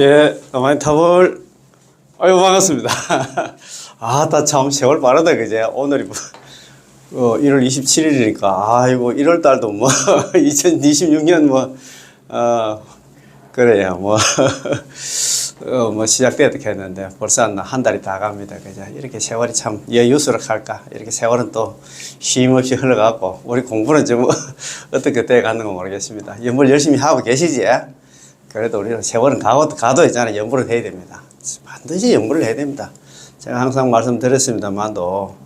예, 어머니 타볼. 아유, 반갑습니다. 아, 다 참 세월 빠르다, 그제? 오늘이 1월 27일이니까. 아이고, 1월 달도 2026년 그래요, 시작되었게 했는데 벌써 한 달이 다 갑니다. 그죠? 이렇게 세월이 참 여유스럽할까? 이렇게 세월은 또 쉼 없이 흘러가고, 우리 공부는 좀 어떻게 돼 가는 거 모르겠습니다. 연구를 열심히 하고 계시지? 그래도 우리는 세월은 가도 있잖아요. 연구를 해야 됩니다. 반드시 연구를 해야 됩니다. 제가 항상 말씀드렸습니다만도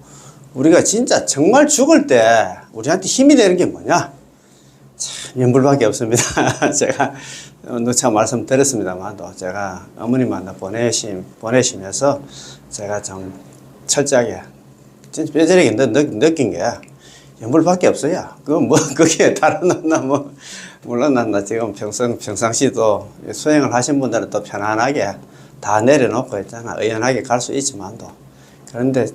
우리가 진짜 정말 죽을 때 우리한테 힘이 되는 게 뭐냐? 참 연불밖에 없습니다. 제가 누차 말씀드렸습니다만도 제가 어머니 만나 보내시면서 제가 좀 철저하게 진짜 뼈저리게 느낀 게 연불밖에 없어요. 그게 다른 물론 나 지금 평상시도 수행을 하신 분들은 또 편안하게 다 내려놓고 있잖아. 의연하게 갈 수 있지만도. 그런데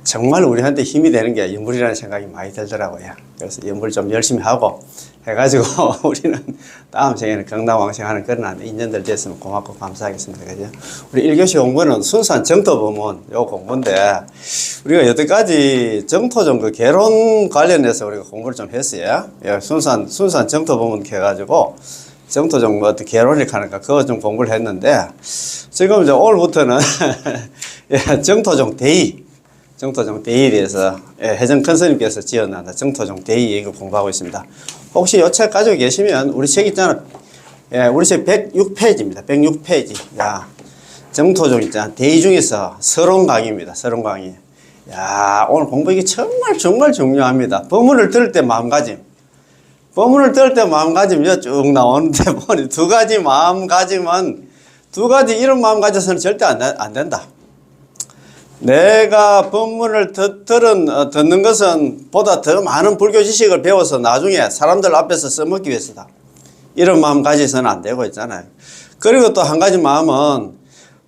정말 우리한테 힘이 되는 게 연불이라는 생각이 많이 들더라고요. 그래서 연불 좀 열심히 하고 해가지고 우리는 다음 생에는 건강왕생하는 그런 인연들 됐으면 고맙고 감사하겠습니다. 그죠? 우리 1교시 공부는 순수한 정토 부문 요 공부인데 우리가 여태까지 정토종 그 개론 관련해서 우리가 공부를 좀 했어요. 예, 순수한 정토 부문 해가지고 정토종 어떻게 개론이 가는가 그거 좀 공부를 했는데 지금 이제 오늘부터는 예, 정토종 대의에 대해서 해정 큰스님께서 지어놨다 정토종 대의 이거 공부하고 있습니다. 혹시 이 책 가지고 계시면 우리 책 있잖아. 예, 우리 책 106페이지입니다. 106페이지. 야, 정토종 있잖아. 대의 중에서 서론 강의입니다. 서론 강의. 야, 오늘 공부 이게 정말 중요합니다. 법문을 들을 때 마음가짐. 법문을 들을 때 마음가짐이 쭉 나오는데 보니 두 가지 이런 마음 가져서는 절대 안 된다. 내가 법문을 듣는 것은 보다 더 많은 불교 지식을 배워서 나중에 사람들 앞에서 써먹기 위해서다. 이런 마음 가지서는 안 되고 있잖아요. 그리고 또 한 가지 마음은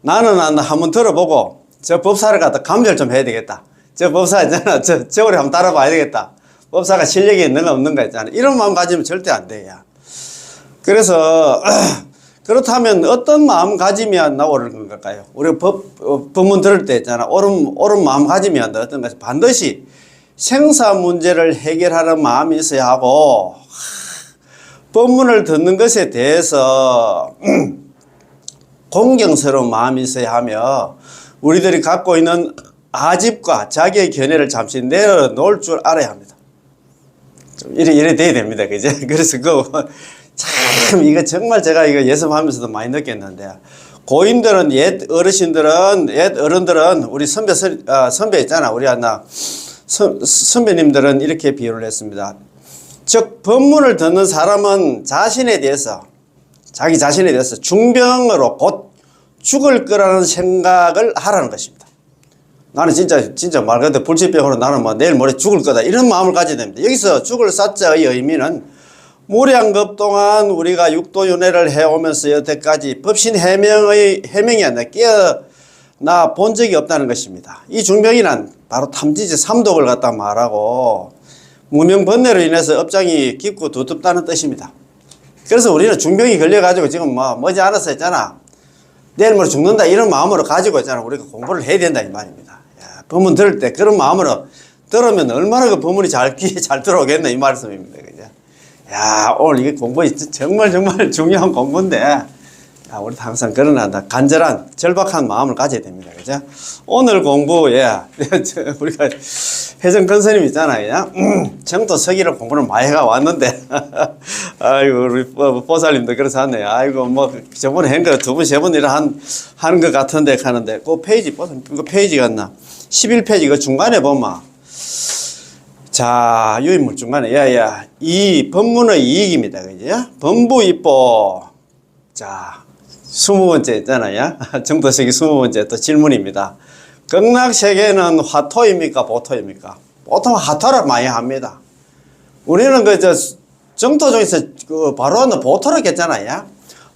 나는 한번 들어보고 저 법사를 갖다 감별 좀 해야 되겠다. 저 법사 있잖아. 저거를 한번 따라봐야 되겠다. 법사가 실력이 있는가 없는가 있잖아. 이런 마음 가지면 절대 안 돼요. 그래서 그렇다면 어떤 마음가짐이 나오는 걸까요? 우리가 법문 들을 때 있잖아. 옳은 마음가짐이 어떤 것이 반드시 생사 문제를 해결하는 마음이 있어야 하고 법문을 듣는 것에 대해서 공경스러운 마음이 있어야 하며 우리들이 갖고 있는 아집과 자기의 견해를 잠시 내려놓을 줄 알아야 합니다. 좀 이래 돼야 됩니다. 그죠? 그래서 참 이거 정말 제가 이거 예습하면서도 많이 느꼈는데 고인들은 옛 어른들은 우리 선배 있잖아. 우리 선배님들은 이렇게 비유를 했습니다. 즉 법문을 듣는 사람은 자기 자신에 대해서 중병으로 곧 죽을 거라는 생각을 하라는 것입니다. 나는 진짜 말 그대로 불치병으로 나는 내일 모레 죽을 거다 이런 마음을 가져야 됩니다. 여기서 죽을 사자의 의미는 무량겁 동안 우리가 육도윤회를 해오면서 여태까지 법신 해명이 아니라 깨어나 본 적이 없다는 것입니다. 이 중병이란 바로 탐지지 삼독을 갖다 말하고 무명번뇌로 인해서 업장이 깊고 두텁다는 뜻입니다. 그래서 우리는 중병이 걸려가지고 지금 머지않아서 했잖아. 내일 모레 죽는다 이런 마음으로 가지고 있잖아. 우리가 공부를 해야 된다 이 말입니다. 야, 법문 들을 때 그런 마음으로 들으면 얼마나 그 법문이 귀에 잘 들어오겠나 이 말씀입니다. 그죠? 야, 오늘 이게 공부 정말 중요한 공부인데, 야, 우리도 항상 그런 간절한, 절박한 마음을 가져야 됩니다. 그죠? 오늘 공부에, 우리가 회전 근스님 있잖아요. 정도 서기를 공부를 많이 해가 왔는데, 아이고, 우리 보살님도 그래서 하네요. 아이고, 저번에 한 거 2번, 3번 하는 것 같은데, 하는데, 그 페이지 같나? 11페이지, 그 중간에 보면, 자, 유인물 중간에, 이 법문의 이익입니다. 그죠? 법부입보. 자, 20번째 있잖아요. 정도식이 20번째 또 질문입니다. 극락세계는 화토입니까? 보토입니까? 보통 화토를 많이 합니다. 우리는 정토중에서 바로 보토를 했잖아요.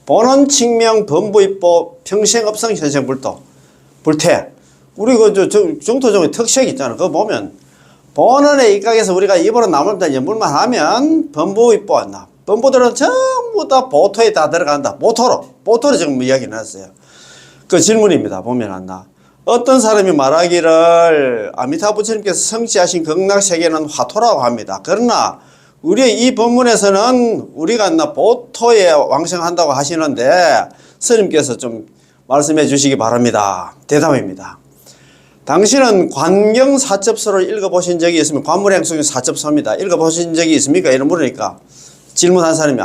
본원 칙명 법부입보 평생업성 현생불도. 불태. 우리 정토중의 특색이 있잖아. 그거 보면 본원에 입각해서 우리가 입으로 나물다 연불만 하면 범부입보 범부들은 전부 다 보토에 다 들어간다. 보토로 지금 이야기 나왔어요. 그 질문입니다. 보면 안나. 어떤 사람이 말하기를 아미타 부처님께서 성취하신 극락세계는 화토라고 합니다. 그러나 우리의 이 본문에서는 우리가 보토에 왕성한다고 하시는데 스님께서 좀 말씀해 주시기 바랍니다. 대답입니다. 당신은 관경 사첩서를 읽어보신 적이 있으면 관물행수경 사첩서입니다. 읽어보신 적이 있습니까? 이런 물으니까 질문한 사람이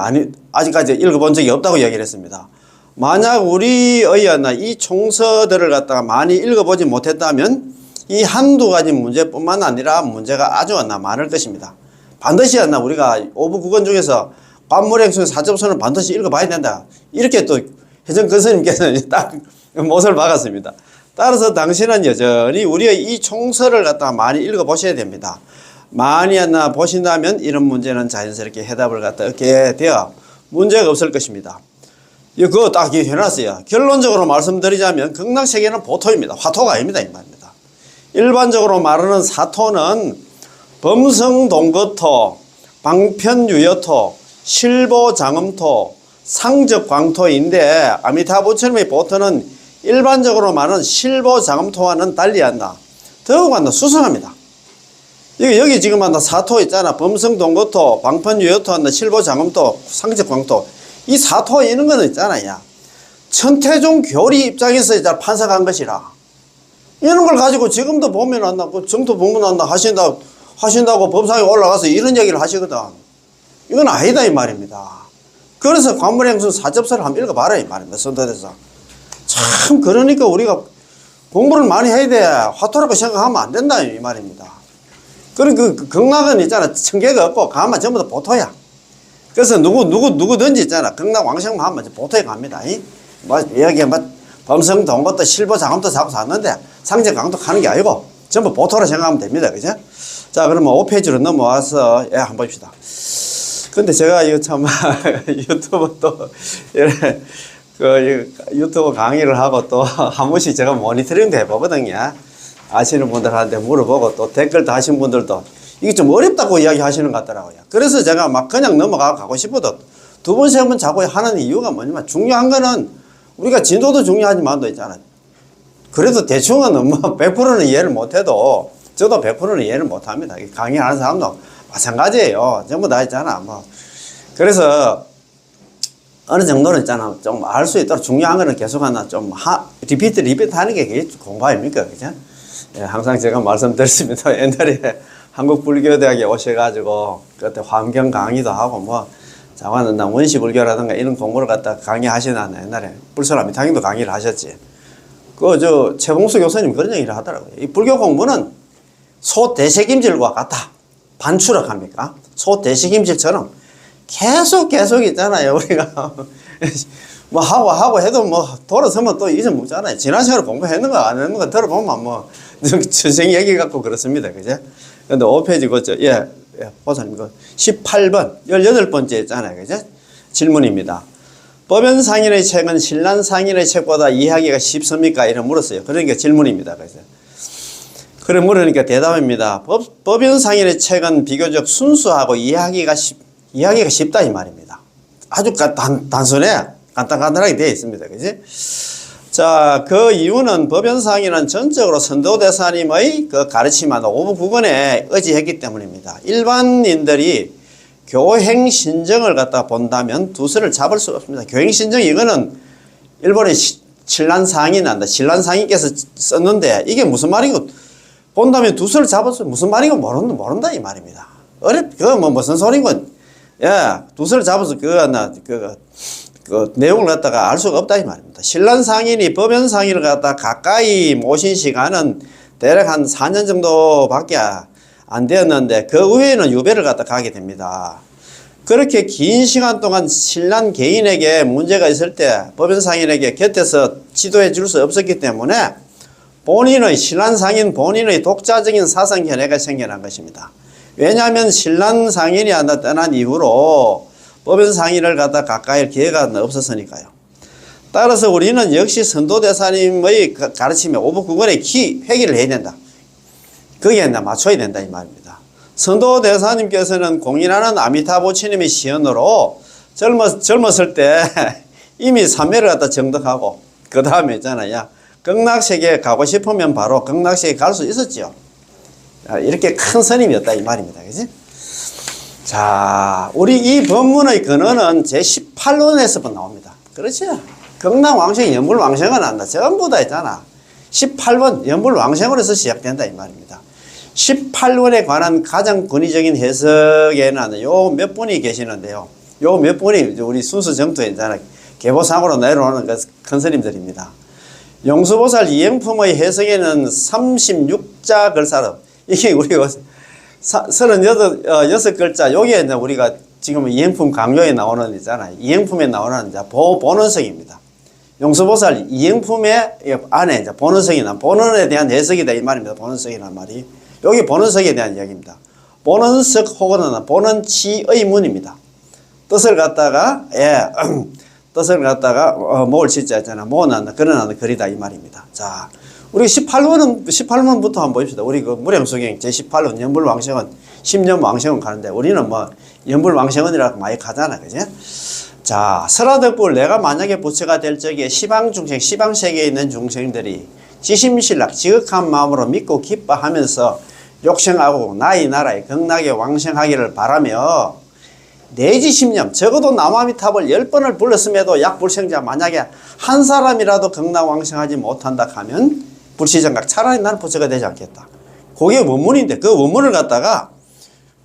아직까지 읽어본 적이 없다고 얘기를 했습니다. 만약 우리의 이 총서들을 갖다가 많이 읽어보지 못했다면 이 한두 가지 문제뿐만 아니라 문제가 아주 많을 것입니다. 반드시 우리가 오부국원 중에서 관물행수경 사첩서는 반드시 읽어봐야 된다. 이렇게 또 회전 스님께서는 딱 못을 박았습니다. 따라서 당신은 여전히 우리의 이 총서를 갖다가 많이 읽어보셔야 됩니다. 많이 보신다면 이런 문제는 자연스럽게 해답을 갖다 얻게 되어 문제가 없을 것입니다. 그거 딱 해놨어요. 결론적으로 말씀드리자면 극락세계는 보토입니다. 화토가 아닙니다. 이 말입니다. 일반적으로 말하는 사토는 범성동거토, 방편유여토, 실보장음토, 상적광토인데 아미타 부처님의 보토는 일반적으로 말하는 실보장음토와는 달리한다. 더욱 수성합니다. 여기 지금 사토 있잖아. 범성동거토, 방편유여토, 실보장음토, 상적광토. 이 사토 이런 거는 있잖아요. 천태종 교리 입장에서 판사한 것이라. 이런 걸 가지고 지금도 보면 그 정토 법문 하신다고 법상에 올라가서 이런 얘기를 하시거든. 이건 아니다 이 말입니다. 그래서 관물행수 사첩서를 한번 읽어봐라 이 말입니다. 선도대사. 참 그러니까 우리가 공부를 많이 해야 돼. 화토라고 생각하면 안 된다 이 말입니다. 그런 그 극락은 있잖아. 청계가 없고 가만 전부 다 보토야. 그래서 누구든지 있잖아. 극락 왕생만 하면 보토에 갑니다. 여기에 범성동거도 실보장음도 자꾸 샀는데 상적광도 가는 게 아니고 전부 보토로 생각하면 됩니다. 그죠? 자, 그러면 5페이지로 넘어와서 한번 봅시다. 근데 제가 이거 참 유튜브 또 유튜브 강의를 하고 또 한 번씩 제가 모니터링도 해보거든요. 아시는 분들한테 물어보고 또 댓글도 하신 분들도 이게 좀 어렵다고 이야기 하시는 것 같더라고요. 그래서 제가 그냥 넘어가고 싶어도 두 번, 세 번 자꾸 하는 이유가 뭐냐면 중요한 거는 우리가 진도도 중요하지만 또 있잖아. 그래도 대충은 100%는 이해를 못해도 저도 100%는 이해를 못합니다. 강의하는 사람도 마찬가지예요. 전부 다 있잖아. 그래서 어느 정도는 있잖아. 좀 알 수 있도록 중요한 거는 계속 좀 리피트 하는 게 공부 아닙니까? 그죠? 예, 항상 제가 말씀드렸습니다. 옛날에 한국불교대학에 오셔가지고 그때 환경 강의도 하고 자관은 원시불교라든가 이런 공부를 갖다 강의하시나 옛날에 불설아미탕도 강의를 하셨지. 최봉수 교수님 그런 얘기를 하더라고요. 이 불교 공부는 소대식임질과 같다. 반추락합니까? 소대식임질처럼 계속 있잖아요. 우리가 하고 해도 돌아서면 또 잊어먹잖아요. 지난 시간에 공부했는가 안 했는가 들어보면 선생 얘기 갖고 그렇습니다. 그죠? 근데 5페이지 그죠? 보사님 18번 18번째 있잖아요. 그죠? 질문입니다. 법연상인의 책은 신란상인의 책보다 이해하기가 쉽습니까? 이런 물었어요. 그러니까 질문입니다. 그래서 그래 물으니까 대답입니다. 법연상인의 책은 비교적 순수하고 이해하기가 쉽다 이 말입니다. 아주 단순해. 간단하게 되어 있습니다. 그지? 자, 그 이유는 법연상인은 전적으로 선도대사님의 그 가르침한 오부국원에 의지했기 때문입니다. 일반인들이 교행신정을 갖다 본다면 두서를 잡을 수가 없습니다. 교행신정 이거는 일본의 신란상인께서 썼는데 이게 무슨 말이고 본다면 두서를 잡을 수 무슨 말이고 모른다 이 말입니다. 무슨 소리고 두서를 잡아서 그 내용을 갖다가 알 수가 없다 이 말입니다. 신란상인이 법연상인을 갖다 가까이 모신 시간은 대략 한 4년 정도밖에 안 되었는데 그 후에는 유배를 갖다 가게 됩니다. 그렇게 긴 시간 동안 신란 개인에게 문제가 있을 때 법연상인에게 곁에서 지도해 줄 수 없었기 때문에 신란상인 본인의 독자적인 사상 견해가 생겨난 것입니다. 왜냐하면 신란상인이 떠난 이후로 법연상인을 갖다 가까이 기회가 없었으니까요. 따라서 우리는 역시 선도대사님의 가르침에 오부국원의 회귀를 해야 된다. 거기에 맞춰야 된다 이 말입니다. 선도대사님께서는 공인하는 아미타부치님의 시연으로 젊었을 때 이미 삼매를 갖다 정득하고 그 다음에 있잖아요. 극락세계에 가고 싶으면 바로 극락세계에 갈 수 있었죠. 이렇게 큰 스님이었다 이 말입니다. 그지? 자, 우리 이 법문의 근원은 제18원에서 나옵니다. 그렇죠? 극락왕생, 연불왕생은 안다. 전부 다 있잖아. 18원, 연불왕생으로서 시작된다 이 말입니다. 18원에 관한 가장 권위적인 해석에는 요 몇 분이 계시는데요. 요 몇 분이 우리 순수 정토에 있잖아. 계보상으로 내려오는 큰 스님들입니다. 용수보살 이행품의 해석에는 36자 글사로, 이게 우리가 36글자, 요게 이제 우리가 지금 이행품 강요에 나오는 있잖아요. 이행품에 나오는 이제 본원석입니다. 용수보살 이행품의 안에 이제 본원석이나 본원에 대한 해석이다 이 말입니다. 본원석이란 말이. 여기 본원석에 대한 이야기입니다. 본원석 혹은 본원치의 문입니다. 뜻을 갖다가, 뜻을 갖다가, 모을 치자 했잖아. 모아놨나, 그려놨나, 그리다 이 말입니다. 자, 우리 18원부터 한번 보십시다. 우리 그 무량수경 제18원, 연불왕생원, 10년 왕생원 가는데 우리는 뭐, 연불왕생원이라고 많이 가잖아. 그지? 자, 설화덕불 내가 만약에 부처가 될 적에 시방중생, 시방세계에 있는 중생들이 지심신락, 지극한 마음으로 믿고 기뻐하면서 욕생하고 나이 나라에 극락에 왕생하기를 바라며 내지 10년, 적어도 남아미탑을 10번을 불렀음에도 약불생자 만약에 한 사람이라도 극락왕생하지 못한다 하면 불시정각, 차라리 나는 부처가 되지 않겠다. 그게 원문인데 그 원문을 갖다가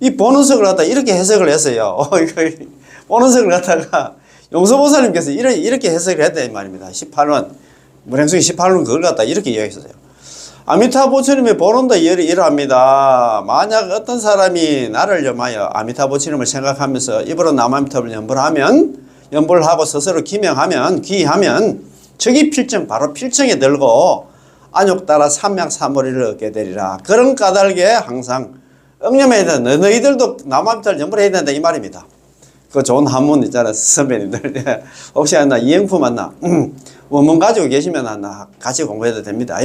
이 본원석을 갖다가 이렇게 해석을 했어요. 본원석을 갖다가 용서보살님께서 이렇게 해석을 했다 이 말입니다. 18원, 무량수기 18원 그걸 갖다가 이렇게 이야기했어요. 아미타 부처님의 본원도 이러합니다. 만약 어떤 사람이 나를 염하여 아미타 부처님을 생각하면서 입으로 남아미탑을 연불하고 스스로 기명하면, 기하면 저기 필정, 바로 필정에 들고 안욕 따라 삼맥삼보리를 얻게 되리라. 그런 까닭에 항상 응념해야 된다. 너희들도 남아미탑을 연불해야 된다 이 말입니다. 그 좋은 한문 있잖아 선배님들. 혹시 나 이행품 맞나? 원문 가지고 계시면 하나 같이 공부해도 됩니다.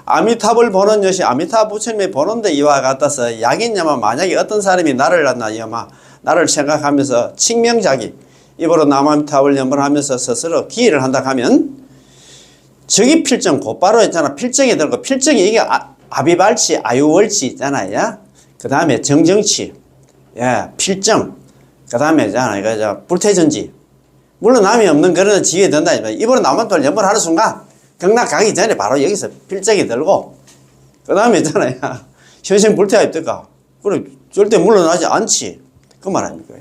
아미탑을 보는 것이 아미타 부처님의 보는데 이와 같아서 약이냐면 만약에 어떤 사람이 나를 나를 생각하면서 칭명자기 입으로 남아미탑을 연불하면서 스스로 기일을 한다 하면 저기 필정 곧바로 있잖아. 필정에 들고 필정이 이게 아비발치 아유월치 있잖아요. 그 다음에 정정치 필정 그 다음에 있잖아 불태전지 물론 남이 없는 그런 지위에 든다. 입으로 남아미탑을 연불하는 순간 극락 가기 전에 바로 여기서 필정이 들고 그 다음에 있잖아요. 현생 불태가 있을까? 그래 절대 물러나지 않지. 그 말 아닙니까?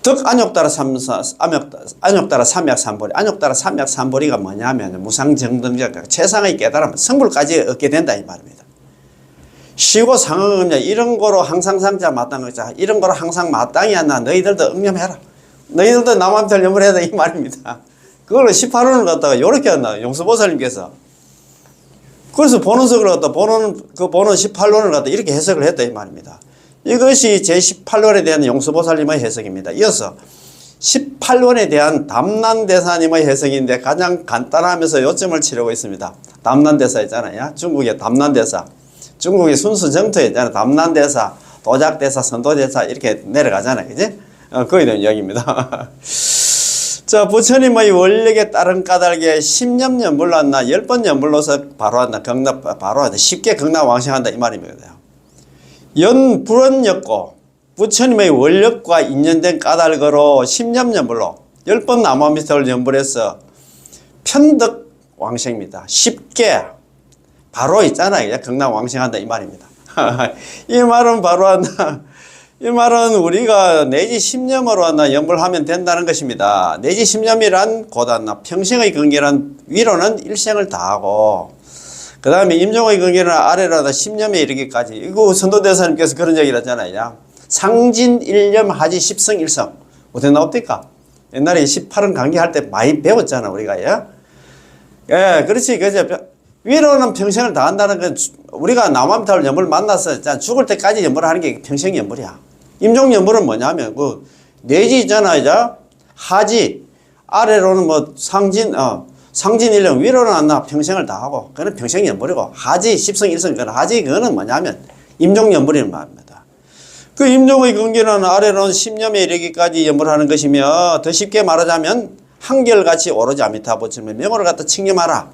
덕 안욕 따라 삼맥삼보리. 안욕 따라 삼맥삼보리가 뭐냐면 무상정등적 최상의 깨달음 성불까지 얻게 된다 이 말입니다. 시고 상응음자 이런 거로 항상 상자 마땅하자 이런 거로 항상 마땅히 한다. 너희들도 응념해라. 너희들도 남아미탑을 연불해야 돼 이 말입니다. 그걸 18원을 갖다가 요렇게 한다. 용수보살님께서. 그래서 본원석을 갖다 본원 18원을 갖다 이렇게 해석을 했다 이 말입니다. 이것이 제18원에 대한 용수보살님의 해석입니다. 이어서 18원에 대한 담난대사님의 해석인데 가장 간단하면서 요점을 치르고 있습니다. 담난대사 있잖아요. 중국의 담난대사. 중국의 순수 정토에 있잖아요. 담난대사, 도작대사, 선도대사 이렇게 내려가잖아요. 그지? 거기에 대한 이야기입니다. 자, 부처님의 원력에 따른 까닭에 10년 연불났나 10번 연불로서 바로 한다. 바로 한다. 쉽게 극락왕생한다 이 말입니다. 불원였고 부처님의 원력과 인연된 까닭으로 10년 연불로 10번 남아미탑을 연불해서 편득 왕생입니다. 쉽게 바로 있잖아요. 극락왕생한다 이 말입니다. 이 말은 바로 한다. 이 말은 우리가 내지 10년으로 연불하면 된다는 것입니다. 내지 10년이란 고단나 평생의 경계란 위로는 일생을 다하고 그 다음에 임종의 경계는 아래로 10년에 이르기까지. 이거 선도대사님께서 그런 얘기를 하잖아요. 상진일념 하지 십성일성 어떻게 나옵니까? 옛날에 18원 강의할 때 많이 배웠잖아 우리가. 예, 그렇지. 그죠. 위로는 평생을 다한다는 건 우리가 남아미탑을 연불 만나서 죽을 때까지 연불을 하는 게 평생 연불이야. 임종 연불은 뭐냐면 그 내지 있잖아 이제 하지 아래로는 뭐 상진일령 위로는 안 나 평생을 다하고 그거는 평생 연불이고 하지 십성일성 그거는 하지 그거는 뭐냐면 임종 연불이란 말입니다. 그 임종의 근기는 아래로는 10념에 이르기까지 염불하는 것이며 더 쉽게 말하자면 한결같이 오로지 아미타불천의 명호를 갖다 칭념하라.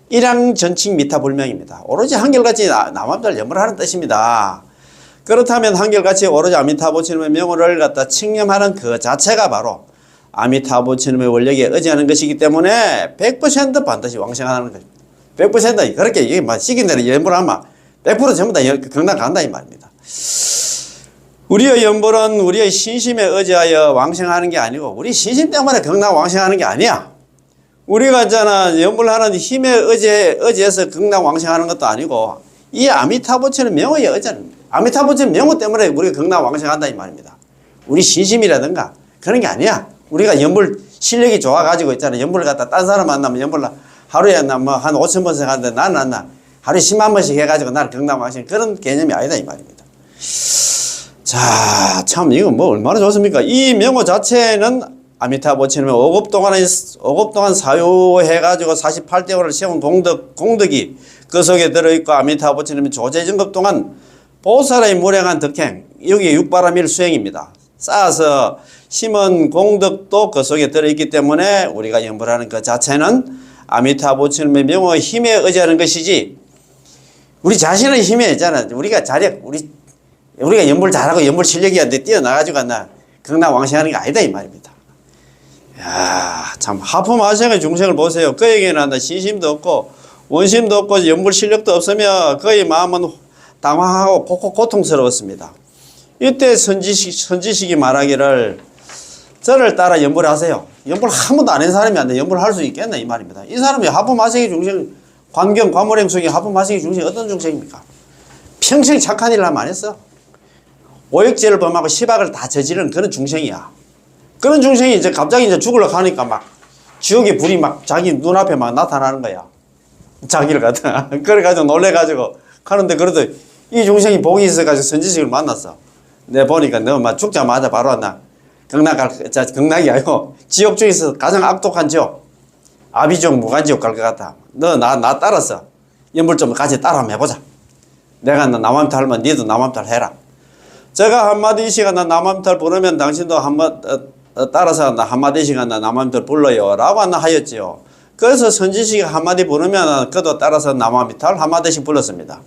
일양전칙 미타불명입니다. 오로지 한결같이 남암달 염불하는 뜻입니다. 그렇다면 한결같이 오로지 아미타불천의 명호를 갖다 칭념하는 그 자체가 바로 아미타불천의 원력에 의지하는 것이기 때문에 100% 반드시 왕생하는 것입니다. 100% 그렇게 이게 막 시킨 대로 염불하면 100% 전부 다 경락 간다 이 말입니다. 우리의 염불은 우리의 신심에 의지하여 왕생하는 게 아니고 우리 신심 때문에 경락 왕생하는 게 아니야. 우리가 있잖아 염불하는 힘에 의지해서 경락 왕생하는 것도 아니고 이 아미타불천의 명호에 의지하는 아미타불천의 명호 때문에 우리가 경락 왕생한다 이 말입니다. 우리 신심이라든가 그런 게 아니야. 우리가 염불 실력이 좋아가지고 있잖아. 염불을 갖다 딴 사람 만나면 염불 하루에 한 5,000번씩 하는데 나는 안 나. 하루에 10만 번씩 해가지고 나는 경락 왕생 그런 개념이 아니다 이 말입니다. 자, 참 이거 뭐 얼마나 좋습니까? 이 명호 자체는 아미타불천의 5급 동안 사유해가지고 48대원을 세운 공덕이 그 속에 들어있고 아미타불천의 조제정급 동안 보살의 무량한 덕행 여기에 육바라밀 수행입니다. 쌓아서 심은 공덕도 그 속에 들어있기 때문에 우리가 염불하는 그 자체는 아미타불천의 명호의 힘에 의지하는 것이지 우리 자신의 힘에 있잖아. 우리가 자력 우리가 염불 잘하고 염불 실력이 안 돼 뛰어나가지고 경락 왕생하는 게 아니다 이 말입니다. 야, 참 하품하생의 중생을 보세요. 그에게는 신심도 없고 원심도 없고 염불 실력도 없으며 그의 마음은 당황하고 고통스러웠습니다. 이때 선지식이 말하기를 저를 따라 염불하세요. 염불 한 번도 안 한 사람이 안 돼. 염불할 수 있겠나 이 말입니다. 이 사람이 하품하생의 중생 관경 과물행 속에 하품하생의 중생이 어떤 중생입니까? 평생 착한 일을 하면 안 했어. 오역죄를 범하고 시박을 다 저지르는 그런 중생이야. 그런 중생이 이제 갑자기 이제 죽으려고 하니까 막 지옥의 불이 막 자기 눈앞에 막 나타나는 거야. 자기를 갖다. 그래가지고 놀래가지고 하는데 그래도 이 중생이 복이 있어가지고 선지식을 만났어. 내가 보니까 너 막 죽자마자 바로 왔나. 경락이 아니고 지옥 중에서 가장 악독한 지옥. 아비지옥, 무간지옥 갈 것 같아. 너 나 따라서 염불 좀 같이 따라 한번 해보자. 내가 너 남암탈 하면 니도 남암탈 해라. 제가 한마디씩 남암탈 부르면 당신도 따라서 한마디씩 남암탈 불러요 라고 하였지요. 그래서 선지식이 한마디 부르면 그도 따라서 남암탈 한마디씩 불렀습니다.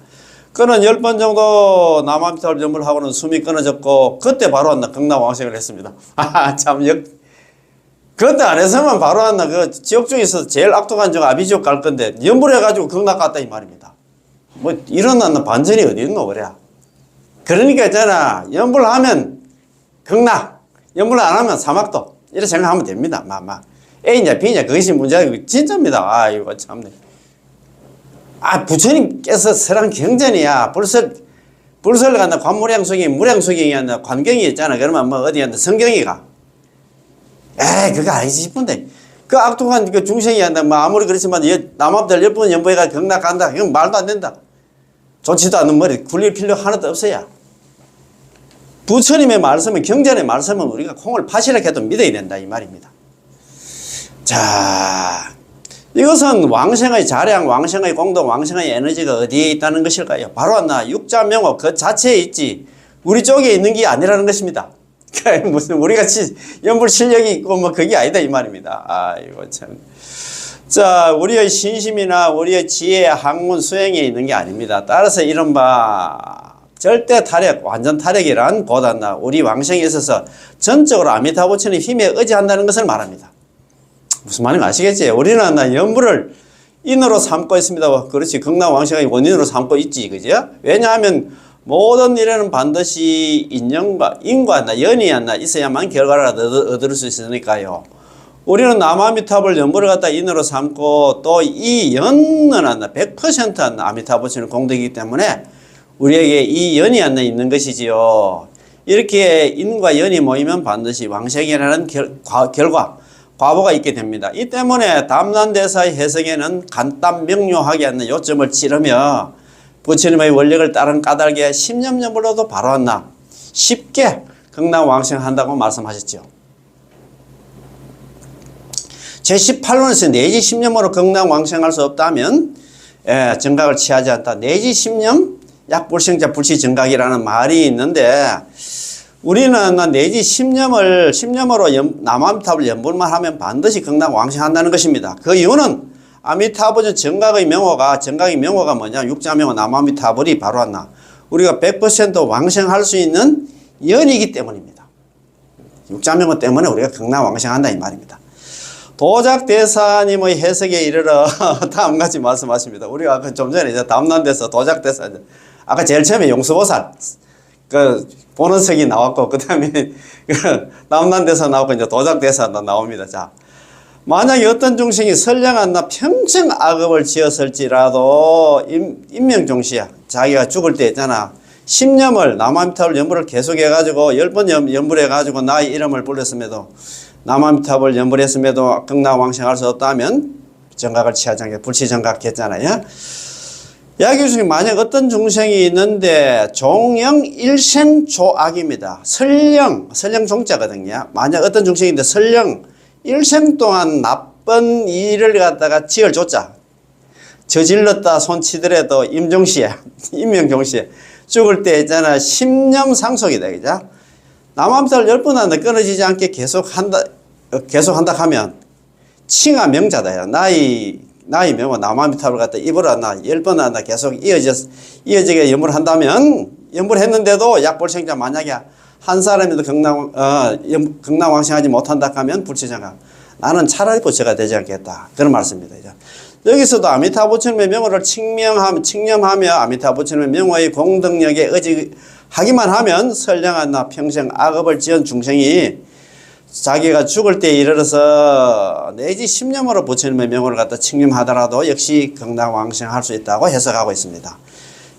그는 10번 정도 남암탈 염불하고는 숨이 끊어졌고 그때 바로 경락 왕생을 했습니다. 참 그때 안 했으면 바로 그 지옥 중에서 제일 악독한 적 아비지옥 갈 건데 염불해가지고 경락 갔다 이 말입니다. 뭐 이런 반전이 어디 있노 그래. 그러니까 있잖아 염불하면 경락 염불 안 하면 사막도 이렇게 생각하면 됩니다. A냐 B냐 그것이 문제가 진짜입니다. 아이고 참네. 부처님께서 설한 경전이야. 불설 간다 관무량수경 무량수경이 한다 관경이 있잖아. 그러면 뭐 어디 한다 성경이 가. 그거 아니지 싶은데 그 악독한 그 중생이 한다 뭐 아무리 그렇지만 남합들 10번 연보해가 경락 간다. 이건 말도 안 된다. 좋지도 않은 머리 굴릴 필요 하나도 없어야. 부처님의 말씀은 경전의 말씀은 우리가 콩을 파시락 해도 믿어야 된다 이 말입니다. 자, 이것은 왕생의 자량, 왕생의 공덕, 왕생의 에너지가 어디에 있다는 것일까요? 바로 육자명호 그 자체에 있지 우리 쪽에 있는 게 아니라는 것입니다. 무슨 우리같이 연불 실력이 있고 뭐 그게 아니다 이 말입니다. 아이고 참. 자, 우리의 신심이나 우리의 지혜, 학문, 수행에 있는 게 아닙니다. 따라서 이른바 절대 탈핵, 완전 탈핵이란 보다 우리 왕생에 있어서 전적으로 아미타불천의 힘에 의지한다는 것을 말합니다. 무슨 말인지 아시겠지? 우리는 염불을 인으로 삼고 있습니다. 그렇지. 경락 왕생의 원인으로 삼고 있지. 그죠? 왜냐하면 모든 일에는 반드시 인과 연이 있어야만 결과를 얻을 수 있으니까요. 우리는 남아미타불 염불을 갖다 인으로 삼고 또 이 연은 100% 아미타불천의 공덕이기 때문에 우리에게 이 연이 있는 것이지요. 이렇게 인과 연이 모이면 반드시 왕생이라는 결과, 과보가 있게 됩니다. 이 때문에 담난대사의 해석에는 간단 명료하게 요점을 찌르며 부처님의 원력을 따른 까닭에 10년 염불로도 바로 쉽게 경락 왕생한다고 말씀하셨죠. 제18원에서 내지 10년으로 경락 왕생할 수 없다면 정각을 취하지 않다. 내지 10년 약불생자 불치정각이라는 말이 있는데 우리는 내지 10념으로 남아미타불 연불만 하면 반드시 극락왕생한다는 것입니다. 그 이유는 아미타불 정각의 명호가 뭐냐? 육자명호 남아미타불이 바로 왔나? 우리가 100% 왕생할 수 있는 연이기 때문입니다. 육자명호 때문에 우리가 극락왕생한다 이 말입니다. 도작대사님의 해석에 이르러 다음같이 말씀하십니다. 우리가 좀 전에 이제 담난대사 도작대사 아까 제일 처음에 용수보살 보는 석이 나왔고 그 다음에 남난대사 나오고 이제 도작대사도 나옵니다. 자, 만약에 어떤 중생이 선량한 나 평생 악업을 지었을지라도 인명종시야 자기가 죽을 때 있잖아 10념을 남아미타불 연불을 계속해가지고 10번 연불해가지고 나의 이름을 불렀음에도 남아미타불 연불했음에도 극락왕생할 수 없다면 정각을 취하지 않게 불치정각 했잖아요. 이야기 중에 만약 어떤 중생이 있는데 종영 일생조악입니다. 설령 종자거든요. 만약 어떤 중생인데 설령 일생 동안 나쁜 일을 갖다가 지을 조자 저질렀다 손치더라도 임종시에 임명종시에 죽을 때 있잖아 10년 상속이다 그죠? 남아미타불 10번 한다 끊어지지 않게 계속한다 하면 칭하 명자다. 나이 명호 남아미타불 갖다 입을 한다 10번 한다 계속 이어지게 연불을 한다면 연불했는데도 약불생자 만약에 한 사람이도 극락왕생하지 못한다 하면 불치정각 나는 차라리 부처가 되지 않겠다 그런 말씀입니다. 여기서도 아미타부처님의 명호를 칭념하며 아미타부처님의 명호의 공덕력에 의지하기만 하면 선량한 나 평생 악업을 지은 중생이 자기가 죽을 때에 이르러서 내지 10념으로 부처님의 명호를 갖다 칭념하더라도 역시 극락왕생할 수 있다고 해석하고 있습니다.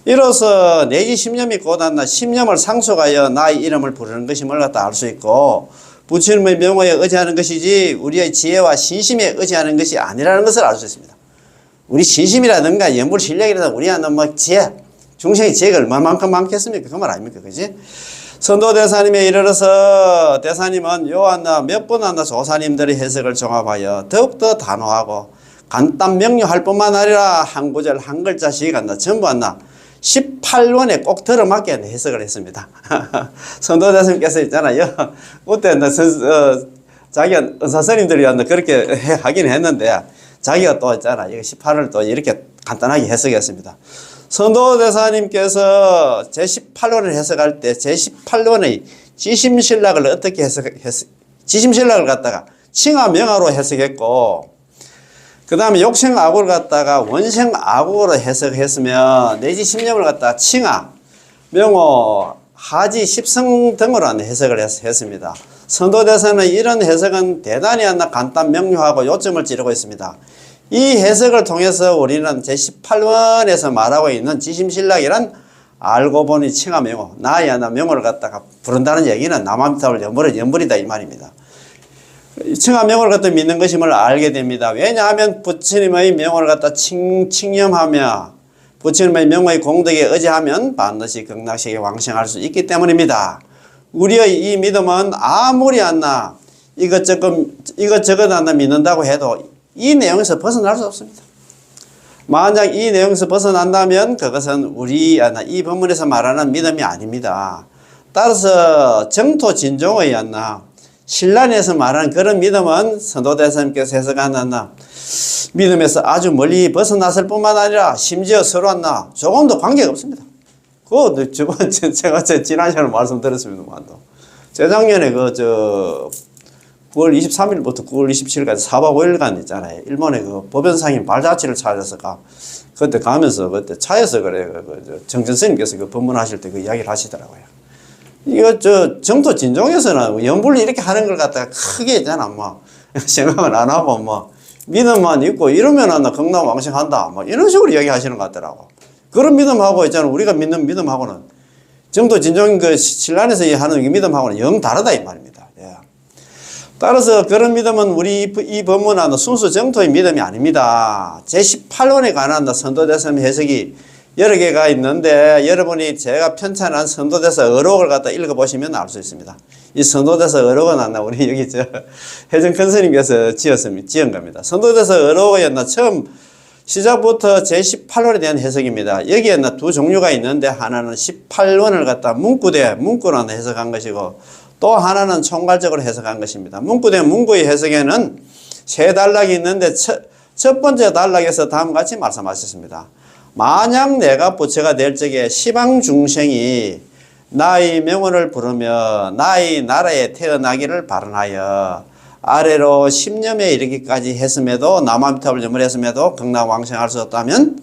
이로써 내지 10념이 곧한나 10념을 상속하여 나의 이름을 부르는 것임을 갖다 알 수 있고 부처님의 명호에 의지하는 것이지 우리의 지혜와 신심에 의지하는 것이 아니라는 것을 알 수 있습니다. 우리 신심이라든가 연불 실력이라든가 우리는 뭐 지혜, 중생의 지혜가 얼마만큼 많겠습니까? 그 말 아닙니까? 그지? 선도대사님에 이르러서 대사님은 요한나 몇 번 한나 조사님들의 해석을 종합하여 더욱더 단호하고 간단 명료할 뿐만 아니라 한 구절 한 글자씩 한다 전부 한나 18원에 꼭 들어맞게 해석을 했습니다. 선도대사님께서 있잖아요. 그때 자기가 은사스님들이 그렇게 하긴 했는데 자기가 또 있잖아. 이거 18을 또 이렇게 간단하게 해석했습니다. 선도대사님께서 제18원을 해석할 때 제18원의 지심신락을 어떻게 지심신락을 갖다가 칭하명하로 해석했고 그 다음에 욕생악을 갖다가 원생악으로 해석했으면 내지 10념을 갖다가 칭하, 명호, 하지, 십성 등으로 해석을 했습니다. 선도대사는 이런 해석은 대단히 간단 명료하고 요점을 찌르고 있습니다. 이 해석을 통해서 우리는 제18원에서 말하고 있는 지심신락이란 알고 보니 칭하 명호, 나의 하나 명호를 갖다가 부른다는 얘기는 남아미타불 연불이다 이 말입니다. 칭하 명호를 갖다 믿는 것임을 알게 됩니다. 왜냐하면 부처님의 명호를 갖다 칭념하며 부처님의 명호의 공덕에 의지하면 반드시 극락세계 왕생할 수 있기 때문입니다. 우리의 이 믿음은 아무리 이것저것 믿는다고 해도 이 내용에서 벗어날 수 없습니다. 만약 이 내용에서 벗어난다면 그것은 이 본문에서 말하는 믿음이 아닙니다. 따라서 정토 진종의 신란에서 말하는 그런 믿음은 선도대사님께서 해석한 믿음에서 아주 멀리 벗어났을 뿐만 아니라 심지어 서로 조금도 관계가 없습니다. 제가 지난 시간에 말씀드렸습니다만 재작년에 9월 23일부터 9월 27일까지 4박 5일간 있잖아요. 일본에 법연상인 발자취를 찾아서 그때 가면서 그때 차에서 정전 스님께서 법문하실 때 이야기를 하시더라고요. 이거 정토 진종에서는 연불을 이렇게 하는 걸 갖다가 크게 있잖아. 생각은 안 하고 믿음만 있고 이러면 극락왕생한다. 이런 식으로 이야기 하시는 것 같더라고. 그런 믿음하고 있잖아. 우리가 믿는 믿음하고는 정토 진종 신란에서 하는 믿음하고는 영 다르다 이 말입니다. 따라서 그런 믿음은 우리 이 법문은 순수 정토의 믿음이 아닙니다. 제18원에 관한 선도대사님 해석이 여러 개가 있는데 여러분이 제가 편찬한 선도대사 어록을 갖다 읽어보시면 알 수 있습니다. 이 선도대사 어록은 우리 여기 해정 큰 스님께서 지은 겁니다. 선도대사 어록은 처음 시작부터 제18원에 대한 해석입니다. 여기에는 두 종류가 있는데 하나는 18원을 갖다 문구로 해석한 것이고 또 하나는 총괄적으로 해석한 것입니다. 문구 대 문구의 해석에는 세 단락이 있는데 첫 번째 단락에서 다음과 같이 말씀하셨습니다. 만약 내가 부처가 될 적에 시방중생이 나의 명언을 부르며 나의 나라에 태어나기를 발언하여 아래로 10념에 이르기까지 했음에도 남아미탑을 염불했음에도 극락왕생할 수 없다면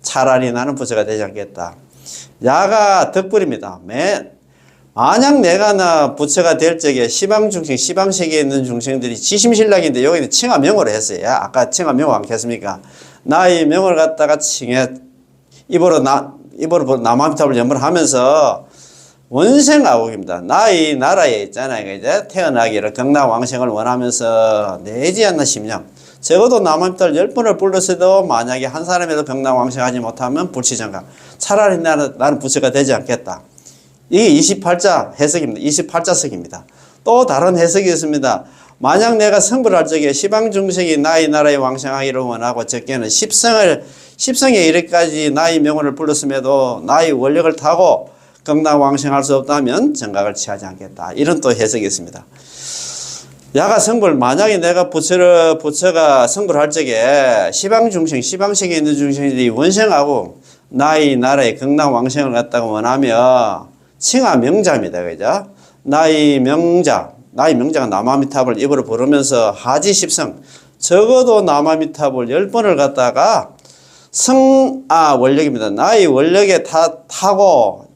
차라리 나는 부처가 되지 않겠다. 야가 덕불입니다. 만약 내가 부처가 될 적에 시방중생, 시방세계에 있는 중생들이 지심신락인데 여기는 칭하명으로 했어요. 아까 칭하명호 않겠습니까? 나의 명을 갖다가 입으로 남아미탑을 염불하면서 원생아국입니다. 나의 나라에 있잖아요. 이제 태어나기를 극락왕생을 원하면서 내지 않는 심령. 적어도 남아미탑을 10번을 불렀어도 만약에 한 사람이라도 극락왕생하지 못하면 불치정각. 차라리 나는 부처가 되지 않겠다. 이게 28자 해석입니다. 28자석입니다. 또 다른 해석이 있습니다. 만약 내가 성불할 적에 시방중생이 나의 나라에 왕생하기를 원하고 적게는 십성에 이르기까지 나의 명언을 불렀음에도 나의 원력을 타고 극락왕생할 수 없다면 정각을 취하지 않겠다. 이런 또 해석이 있습니다. 야가 성불, 만약에 내가 부처가 성불할 적에 시방중생, 시방세계에 있는 중생들이 원생하고 나의 나라에 극락왕생을 갖다가 원하며 칭하명자입니다. 그죠? 나의 명자가 남아미탑을 입으로 부르면서 하지십성, 적어도 남아미탑을 10번을 갖다가 원력입니다. 나의 원력에 타고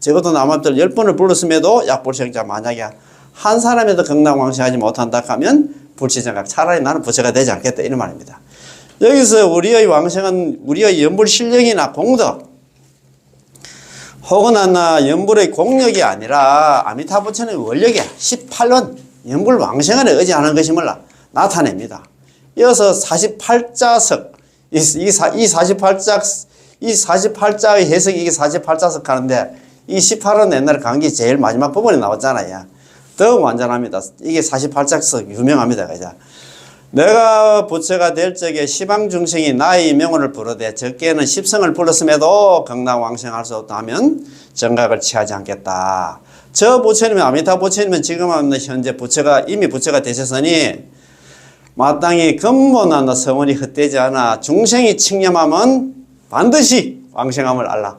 적어도 남아미탑을 10번을 불렀음에도 약불생자 만약에 한 사람에도 극락왕생하지 못한다 하면 불치정각, 차라리 나는 부처가 되지 않겠다 이런 말입니다. 여기서 우리의 왕생은 우리의 연불 실력이나 공덕 혹은 연불의 공력이 아니라 아미타 부처의 원력이 18원 연불 왕생을 의지하는 것임을 나타냅니다. 이어서 48자석 이 48자의 해석이 이게 48자석 하는데 이 18원 옛날에 강기 제일 마지막 부분에 나왔잖아요. 더욱 완전합니다. 이게 48자석 유명합니다. 그죠? 내가 부처가 될 적에 시방중생이 나의 명언을 부르되 적게는 십성을 불렀음에도 극락왕생할 수 없다면 정각을 취하지 않겠다. 저 부처님은 아미타 부처님은 지금 현재 이미 부처가 되셨으니 마땅히 근본한 서원이 헛되지 않아 중생이 칭념하면 반드시 왕생함을 알라.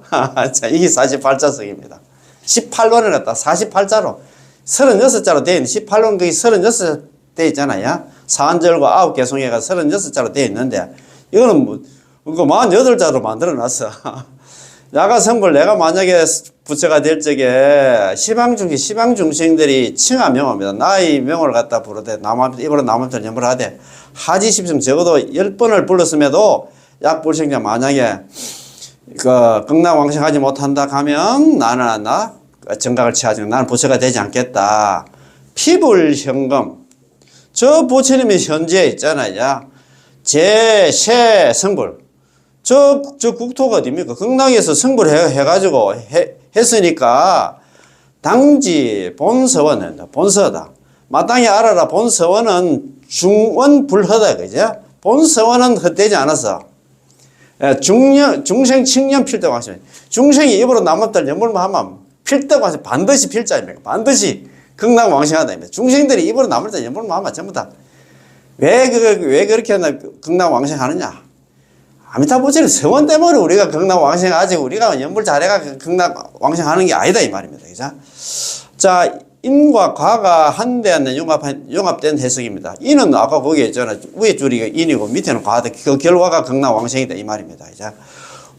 자, 이게 48자석입니다. 18원을 갖다 48자로 36자로 되어 있는 18원 거기 36 되어 있잖아요. 사한절과 9개송해가 36자로 되어 있는데 이거는 48자로 만들어 놨어. 야가성불 내가 만약에 부처가 될 적에 시방중생들이 칭하명합니다. 나의 명을 갖다 부르되 입으로 남아미탑을 염불하되 하지십성 적어도 10번을 불렀음에도 약불생자 만약에 극락왕생하지 못한다 하면 나는 정각을 취하지 나는 부처가 되지 않겠다. 피불현금 저 부처님이 현재 있잖아요. 제 성불. 저 국토가 어딥니까? 극락에서 성불해가지고 했으니까 당지 본서원은 본서다. 마땅히 알아라. 본서원은 중원불허다. 그죠? 본서원은 헛되지 않았어. 중생 칭념 필다고 하시면 중생이 입으로 남았다 연불만 하면 필다고 하시면 반드시 필자입니까? 반드시 극락왕생하다. 중생들이 입으로 남을 때 연불만 하면 전부 다 왜 그렇게 극락왕생하느냐? 아미타 부처님 서원 때문에 우리가 극락왕생하지 우리가 연불 잘해가 극락왕생하는 게 아니다 이 말입니다. 그죠? 자, 인과 과가 한데 융합된 해석입니다. 인은 아까 거기에 있잖아. 위에 줄이 인이고 밑에는 과다. 그 결과가 극락왕생이다 이 말입니다. 그죠?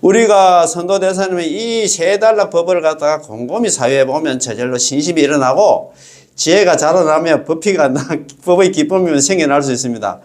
우리가 선도대사님의 이 세 단락 법을 갖다가 곰곰이 사유해 보면 저절로 신심이 일어나고 지혜가 자라나며 법의 기쁨이 생겨날 수 있습니다.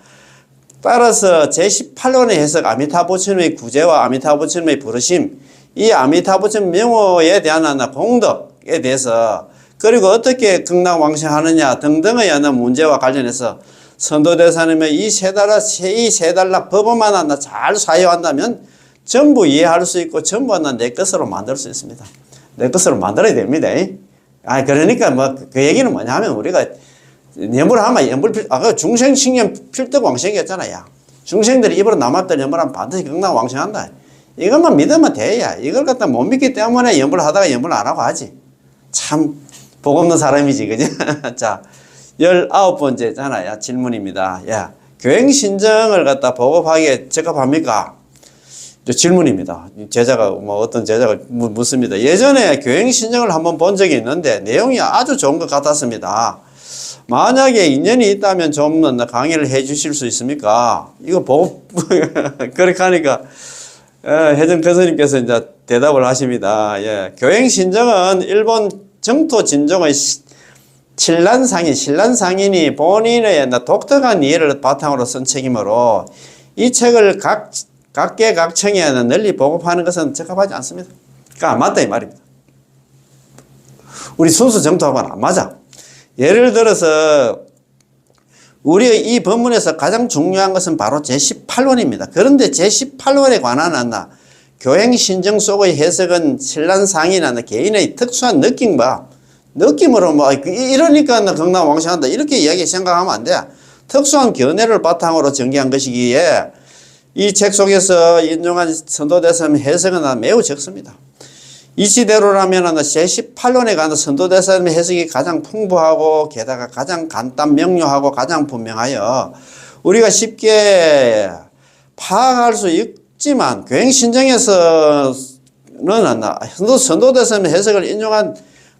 따라서 제18원의 해석 아미타 부처님의 구제와 아미타 부처님의 부르심, 이 아미타 부처님 명호에 대한 공덕에 대해서 그리고 어떻게 극락왕생하느냐 등등의 문제와 관련해서 선도대사님의 이 세 단락 법만 잘 사유한다면 전부 이해할 수 있고 전부 내 것으로 만들 수 있습니다. 내 것으로 만들어야 됩니다. 그러니까 그 얘기는 뭐냐면 우리가 연불하면 아까 중생칭념 필덕왕생이었잖아요. 중생들이 입으로 남았던 연불하면 반드시 극락왕생한다. 이것만 믿으면 돼야. 이걸 갖다 못 믿기 때문에 연불 하다가 연불 안 하고 하지. 참 복 없는 사람이지, 그지? 자, 19번째잖아요. 질문입니다. 야, 교행신정을 갖다 보급하기에 적합합니까? 질문입니다. 제자가, 어떤 제자가 묻습니다. 예전에 교행신정을 한번 본 적이 있는데 내용이 아주 좋은 것 같았습니다. 만약에 인연이 있다면 좀 강의를 해 주실 수 있습니까? 이거 보급, 그렇게 하니까, 혜정 교수님께서 이제 대답을 하십니다. 예. 교행신정은 일본 정토 진종의 신란상인이 본인의 독특한 이해를 바탕으로 쓴 책이므로 이 책을 각계각층에 널리 보급하는 것은 적합하지 않습니다. 그러니까 안 맞다 이 말입니다. 우리 순수 정토하고는 안 맞아. 예를 들어서 우리의 이 법문에서 가장 중요한 것은 바로 제18원입니다. 그런데 제18원에 관한 교행신정 속의 해석은 신란상이나 개인의 특수한 느낌으로 이러니까 극락왕생한다 이렇게 이야기 생각하면 안 돼. 특수한 견해를 바탕으로 전개한 것이기에 이 책 속에서 인용한 선도대사님 해석은 매우 적습니다. 이 시대로라면 제18원에 관한 선도대사님의 해석이 가장 풍부하고 게다가 가장 간단 명료하고 가장 분명하여 우리가 쉽게 파악할 수 있지만 교행신정에서는 선도대사님의 해석을 인용한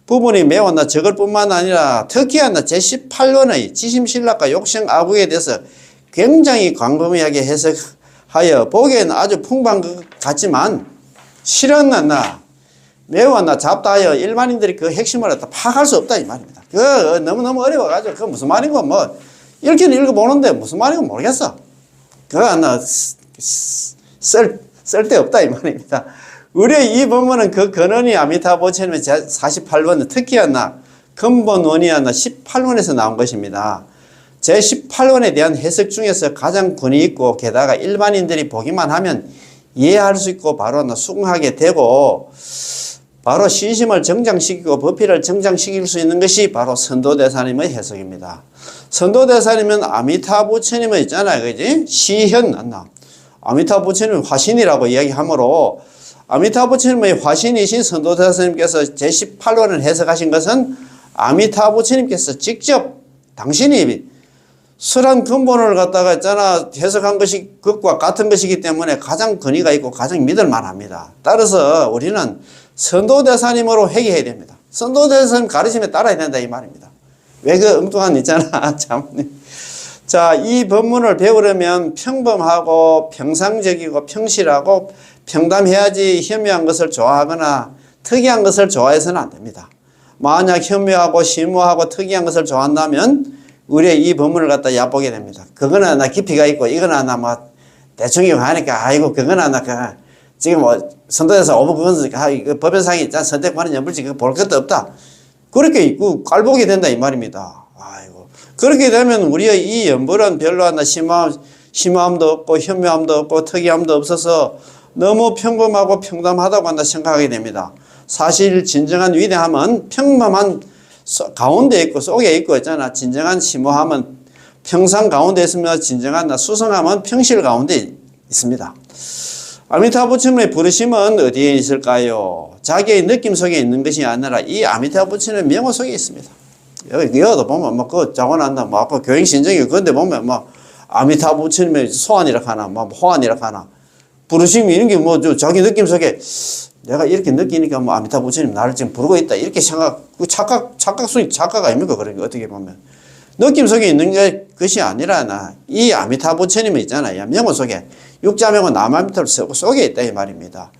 부분이 매우 적을 뿐만 아니라 특히 제18원의 지심신락과 욕생아국에 대해서 굉장히 광범위하게 해석하여 보기에는 아주 풍부한 것 같지만 실은 매우 잡다하여 일반인들이 그 핵심을 파악할 수 없다 이 말입니다. 너무너무 어려워가지고 그 무슨 말인고 읽기는 읽어보는데 무슨 말인고 모르겠어. 쓸데없다 이 말입니다. 우리의 이 법문은 그 근원이 아미타부처님의 제48번 특히 근본원이 18원에서 나온 것입니다. 제18원에 대한 해석 중에서 가장 권위 있고 게다가 일반인들이 보기만 하면 이해할 수 있고 바로 수긍하게 되고 바로 신심을 정장시키고 법피를 정장시킬 수 있는 것이 바로 선도대사님의 해석입니다. 선도대사님은 아미타부처님의 있잖아요. 그지? 시현, 아미타부처님은 화신이라고 이야기하므로 아미타부처님의 화신이신 선도대사님께서 제18원을 해석하신 것은 아미타부처님께서 직접 당신이 설한 근본을 갖다가 있잖아 해석한 것이 그것과 같은 것이기 때문에 가장 권위가 있고 가장 믿을만 합니다. 따라서 우리는 선도대사님으로 회개해야 됩니다. 선도대사님 가르침에 따라야 된다 이 말입니다. 왜 그 엉뚱한 있잖아 참. 자, 이 법문을 배우려면 평범하고 평상적이고 평실하고 평담해야지 혐오한 것을 좋아하거나 특이한 것을 좋아해서는 안 됩니다. 만약 혐오하고 심오하고 특이한 것을 좋아한다면 우리의 이 법문을 갖다 얕보게 됩니다. 그거는 깊이가 있고 이거는 대충이고 하니까 아이고 그거는 지금 선도에서 그건 법연상이 있잖아. 선택받은 연불지 그거 볼 것도 없다. 그렇게 있고 깔보게 된다 이 말입니다. 아이고 그렇게 되면 우리의 이 연불은 별로 심오함도 없고 혐오함도 없고 특이함도 없어서 너무 평범하고 평담하다고 생각하게 됩니다. 사실 진정한 위대함은 평범한 가운데 있고 속에 있고 있잖아. 진정한 심오함은 평상 가운데 있으며 진정한 수성함은 평실 가운데 있습니다. 아미타부처님의 부르심은 어디에 있을까요? 자기의 느낌 속에 있는 것이 아니라 이 아미타부처님의 명호 속에 있습니다. 여기도 보면 그거 자고난다. 아까 교행신정이 그런데 보면 아미타부처님의 소환이라 하나, 호환이라 하나. 부르심이 이런 게 자기 느낌 속에 내가 이렇게 느끼니까 아미타부처님 나를 지금 부르고 있다. 이렇게 착각 아닙니까? 그러니까 어떻게 보면. 느낌 속에 있는 것이 아니라 이 아미타부처님이 있잖아요. 명호 속에. 육자명호 남아미타불 속에 있다. 이 말입니다.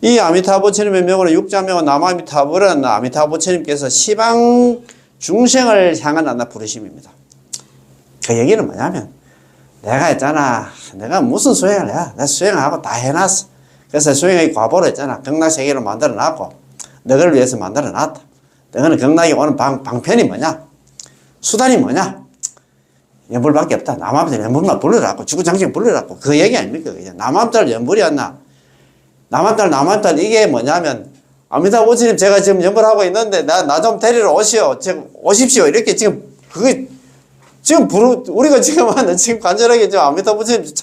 이 아미타부처님의 명호로 육자명호 남아미타불은 아미타부처님께서 시방 중생을 향한 부르심입니다. 그 얘기는 뭐냐면 내가 있잖아. 내가 무슨 수행을 해. 내가 수행하고 다 해놨어. 그래서 수행의 과보로 있잖아. 극락세계로 만들어 놨고 너를 위해서 만들어 놨다. 너는 극락에 오는 방편이 뭐냐? 수단이 뭐냐? 연불밖에 없다. 남아미탈 연불만 불러놨고 주구장창 불러놨고 그 얘기 아닙니까? 남아미탈 연불이었나? 남아미탈 이게 뭐냐면 아미타부처님 제가 지금 연불하고 있는데 나 좀 데리러 오십시오. 이렇게 지금 그게 지금 우리가 지금 간절하게 저 아미타불 부처님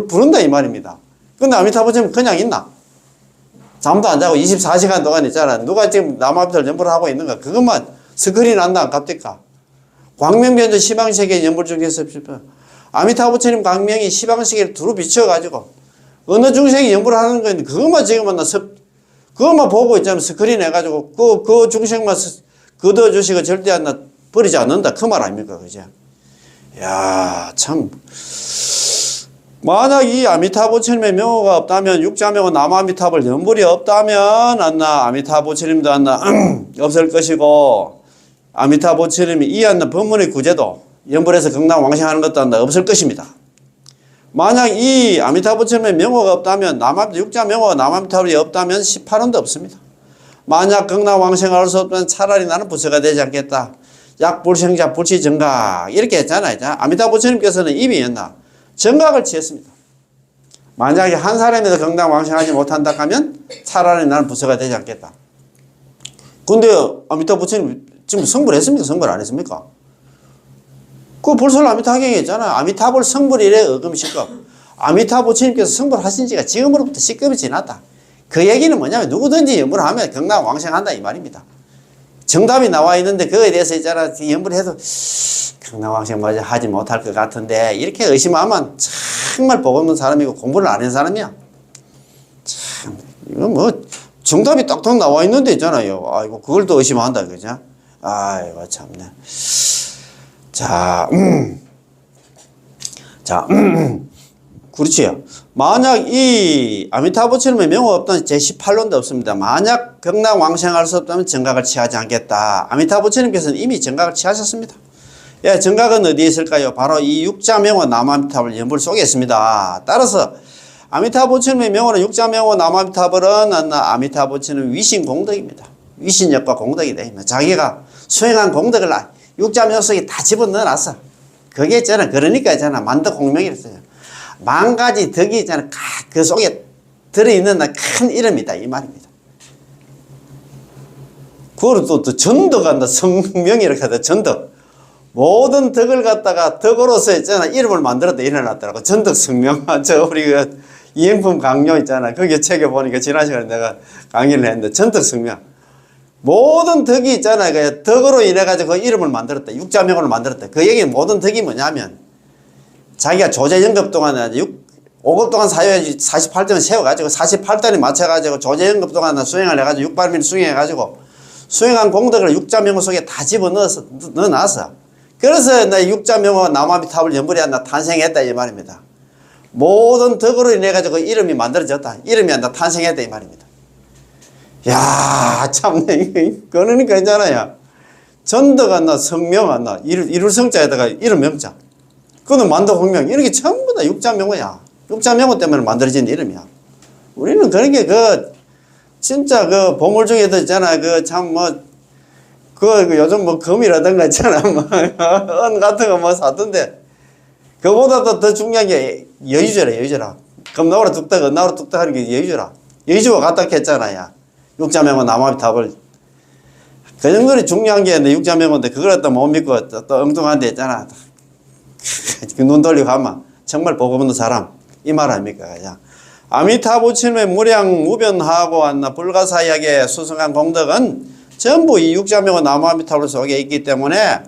부른다 이 말입니다. 근데 아미타불 부처님 그냥 있나? 잠도 안 자고 24시간 동안 있잖아. 누가 지금 남아미타불 연불을 하고 있는가? 그것만 스크린 한다 안 깝니까? 광명변조 시방세계 연불 중에서 아미타불 부처님 광명이 시방세계를 두루 비춰가지고 어느 중생이 연불을 하는 건데 그것만 지금은 그것만 보고 있잖아. 스크린 해가지고 그 중생만 거둬주시고 절대 안 버리지 않는다. 그 말 아닙니까? 그죠? 야, 참. 만약 이 아미타불 부처님의 명호가 없다면, 육자명호 남아미타불 연불이 없다면, 아미타불 부처님도 없을 것이고, 아미타불 부처님이 이 법문의 구제도, 연불에서 극락왕생하는 것도 없을 것입니다. 만약 이 아미타불 부처님의 명호가 없다면, 육자명호가 남아미타불이 없다면 18원도 없습니다. 만약 극락왕생할 수 없다면 차라리 나는 부처가 되지 않겠다. 약불생자 불치정각 이렇게 했잖아요. 아미타불 부처님께서는 이미 정각을 취했습니다. 만약에 한 사람이라도 극락왕생하지 못한다 하면 차라리 나는 부처가 되지 않겠다. 근데 아미타불 부처님 지금 성불했습니까? 성불 안 했습니까? 그 불설 아미타경에 있잖아요. 아미타불 성불 이래 어금시급. 아미타불 부처님께서 성불하신 지가 지금으로부터 10급이 지났다. 그 얘기는 뭐냐면 누구든지 연불을 하면 극락왕생한다 이 말입니다. 정답이 나와 있는데 그거에 대해서 있잖아. 연불을 해도 극락왕생 맞아 하지 못할 것 같은데 이렇게 의심하면 정말 복 없는 사람이고 공부를 안 한 사람이야. 참 이거 뭐 정답이 딱딱 나와 있는데 있잖아요. 아이고 그걸 또 의심한다 그죠? 아이고 참네. 자, 그렇지요. 만약 이 아미타불 부처님의 명호가 없다면 제18론도 없습니다. 만약 극락왕생할 수 없다면 정각을 취하지 않겠다. 아미타불 부처님께서는 이미 정각을 취하셨습니다. 예, 정각은 어디에 있을까요? 바로 이 육자명호 남아미타불 연불 속에 있습니다. 따라서 아미타불 부처님의 명호는 육자명호 남아미타불은 아미타불 부처님 위신공덕입니다. 위신력과 공덕이 됩니다. 자기가 수행한 공덕을 육자명호 속에 다 집어넣어놨어. 그게 있잖아. 그러니까 있잖아. 만덕공명이랬어요. 만 가지 덕이 있잖아. 그 속에 들어있는 큰 이름이다. 이 말입니다. 그걸 또 전덕한다. 성명이라고 하다. 전덕. 모든 덕을 갖다가 덕으로서 있잖아. 이름을 만들었다. 일어났더라고. 전덕 성명. 우리 이행품 강요 있잖아. 거기에 책에 보니까 지난 시간에 내가 강의를 했는데 전덕 성명. 모든 덕이 있잖아. 그 덕으로 인해가지고 그 이름을 만들었다. 육자명으로 만들었다. 그 얘기는 모든 덕이 뭐냐면 자기가 조제연급 동안 5급 동안 사유해야지 48등을 세워가지고 48단에 맞춰가지고 조제연급 동안 수행을 해가지고 6발미를 수행해가지고 수행한 공덕을 육자명호 속에 다 넣어놨어. 그래서 육자명호 남아미타불 연불이 탄생했다 이 말입니다. 모든 덕으로 인해가지고 이름이 만들어졌다. 이름이 탄생했다 이 말입니다. 야 참네. 그러니까 있잖아요. 전덕 성명 이룰 성자에다가 이름 명자. 그거는 만덕공명 이런 게 전부 다 육자명호야. 육자명호 때문에 만들어진 이름이야. 우리는 그런 게 진짜 보물 중에도 있잖아. 요즘 금이라든가 있잖아. 은 같은 거 사던데. 그보다도 더 중요한 게 여유주라. 금 나오라 뚝딱, 은 나오라 뚝딱 하는 게 여유주라. 여유주가 갖다 했잖아. 육자명호 남아미타불. 그 정도로 중요한 게 육자명호인데 그걸 갖다 못 믿고 또 엉뚱한 데 있잖아. 눈 돌리고 하면 정말 복 없는 사람 이 말 아닙니까? 아미타불 부처님의 무량 무변하고 불가사의하게 수성한 공덕은 전부 이 육자명호 남아미타불 속에 있기 때문에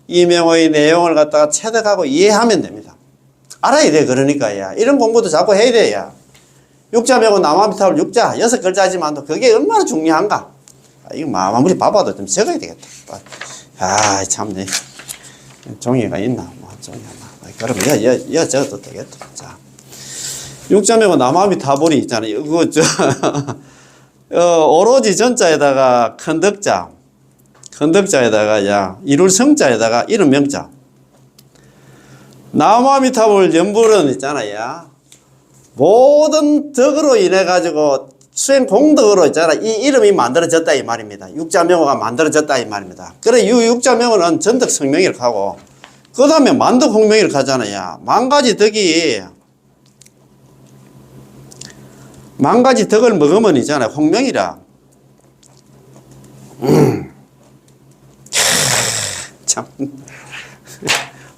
이 명호의 내용을 갖다가 체득하고 이해하면 됩니다. 알아야 돼. 그러니까 이런 공부도 자꾸 해야 돼. 육자명호 남아미타불 육자 6글자지만 그게 얼마나 중요한가. 이거 아무리 봐봐도 좀 적어야 되겠다. 참네. 종이가 있나? 종이 하나. 그럼 적어도 되겠다. 자, 육자명호 남아미타불이 있잖아요. 오로지 전자에다가 큰 덕자에다가 이룰 성자에다가 이름 명자. 남아미타불 연불은 있잖아요. 모든 덕으로 인해 가지고 수행 공덕으로 있잖아. 이 이름이 만들어졌다 이 말입니다. 육자명호가 만들어졌다 이 말입니다. 그래 육자명호는 전덕 성명이라고 하고 그 다음에 만덕 홍명이라고 하잖아요. 만 가지 덕을 먹으면 있잖아요. 홍명이라. 참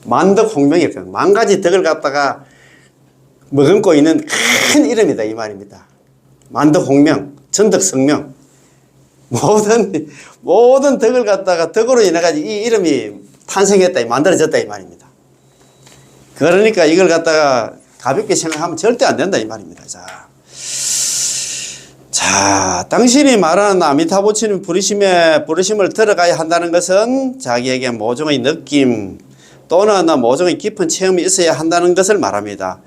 만덕홍명이었거든요. 만 가지 덕을 갖다가 머금고 있는 큰 이름이다 이 말입니다. 만덕홍명, 전덕성명, 모든 덕을 갖다가 덕으로 인해 가지고 이 이름이 탄생했다, 만들어졌다 이 말입니다. 그러니까 이걸 갖다가 가볍게 생각하면 절대 안 된다 이 말입니다. 자, 당신이 말하는 아미타부처님 부르심을 들어가야 한다는 것은 자기에게 모종의 느낌 또는 모종의 깊은 체험이 있어야 한다는 것을 말합니다.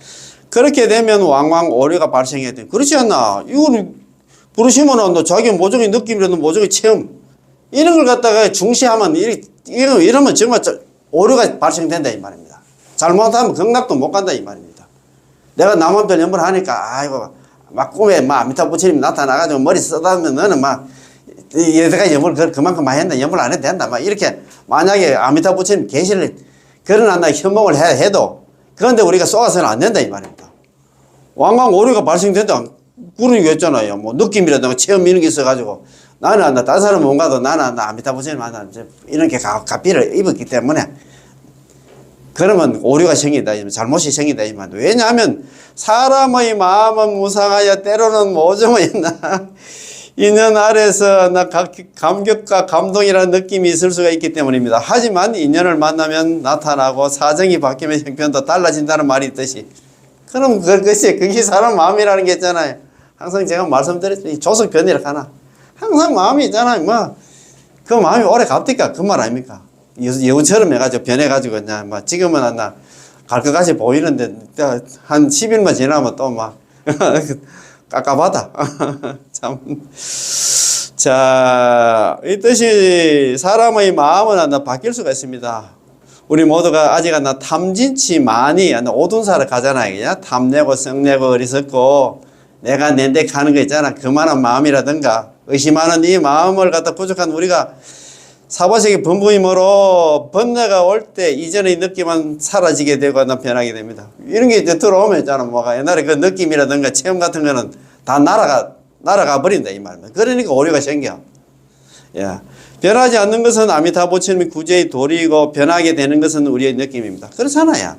그렇게 되면 왕왕 오류가 발생해야 돼. 그렇지 않나? 이거는 부르시면 자기 모종의 느낌이라도 모종의 체험 이런 걸 갖다가 중시하면 이러면 정말 오류가 발생된다 이 말입니다. 잘못하면 극락도 못 간다 이 말입니다. 내가 남한편 연불 하니까 아이고 막 꿈에 막 아미타 부처님 나타나가지고 머리 쓰다면 너는 막 여태까지 연불 그만큼 많이 했는데 연불 안 해도 된다 막 이렇게 만약에 아미타 부처님 계시를 그런 현몽을 해도 그런데 우리가 쏘아서는 안 된다 이 말입니다. 왕왕 오류가 발생된다. 그런 게 있잖아요. 뭐 느낌이라든가 체험 이런 게 있어가지고 나는 다른 사람 못 가도 나는 아미타 부처님 만나 이렇게 가피를 입었기 때문에 그러면 오류가 생긴다. 잘못이 생긴다. 왜냐하면 사람의 마음은 무상하여 때로는 모종의 인연 아래서 감격과 감동이라는 느낌이 있을 수가 있기 때문입니다. 하지만 인연을 만나면 나타나고 사정이 바뀌면 형편도 달라진다는 말이 있듯이 그럼 그게 사람 마음이라는 게 있잖아요. 항상 제가 말씀드렸더니 조석 변이라 하나 항상 마음이 있잖아요. 뭐 그 마음이 오래 갑니까? 그 말 아닙니까? 여우처럼 해가지고 변해가지고 그냥 막 지금은 갈 것 같이 보이는데 한 10일만 지나면 또 막 깝깝하다. 참. 자, 이 뜻이 사람의 마음은 바뀔 수가 있습니다. 우리 모두가 아직 탐진치 많이 오둔사를 가잖아요. 그냥 탐내고 성내고 어리석고 내가 낸데 가는 거 있잖아. 그만한 마음이라든가 의심하는 이 마음을 갖다 부족한 우리가 사바세계 범부임으로 번뇌가 올 때 이전의 느낌은 사라지게 되고 변하게 됩니다. 이런 게 이제 들어오면 있잖아. 뭐가 옛날에 그 느낌이라든가 체험 같은 거는 다 날아가 버린다 이 말입니다. 그러니까 오류가 생겨. 예. 변하지 않는 것은 아미타부처님이 구제의 도리이고 변하게 되는 것은 우리의 느낌입니다. 그렇잖아요.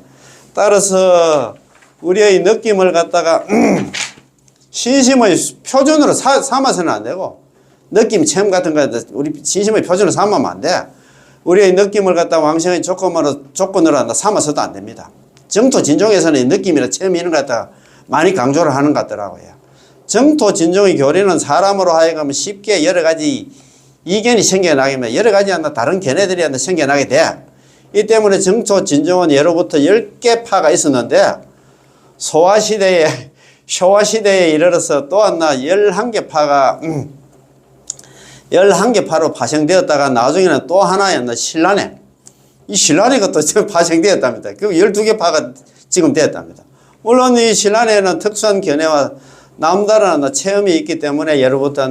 따라서 우리의 느낌을 갖다가 신심의 표준으로 삼아서는 안 되고 느낌, 체험 같은 거 우리 신심의 표준으로 삼으면 안 돼. 우리의 느낌을 갖다 왕성의 조건으로 삼아서도 안 됩니다. 정토 진종에서는 느낌이나 체험 이런 거 갖다가 많이 강조를 하는 것 같더라고요. 정토 진종의 교리는 사람으로 하여금 쉽게 여러 가지 이견이 생겨나게 여러 가지 다른 견해들이 생겨나게 돼. 이 때문에 정토 진종은 예로부터 10개 파가 있었는데 쇼와시대에 이르러서 또 하나 11개 파가 11개 파로 파생되었다가 나중에는 또 하나의 신라네. 이 신라네가 또 파생되었답니다. 그 12개 파가 지금 되었답니다. 물론 이 신라네는 특수한 견해와 남다른 체험이 있기 때문에 예로부터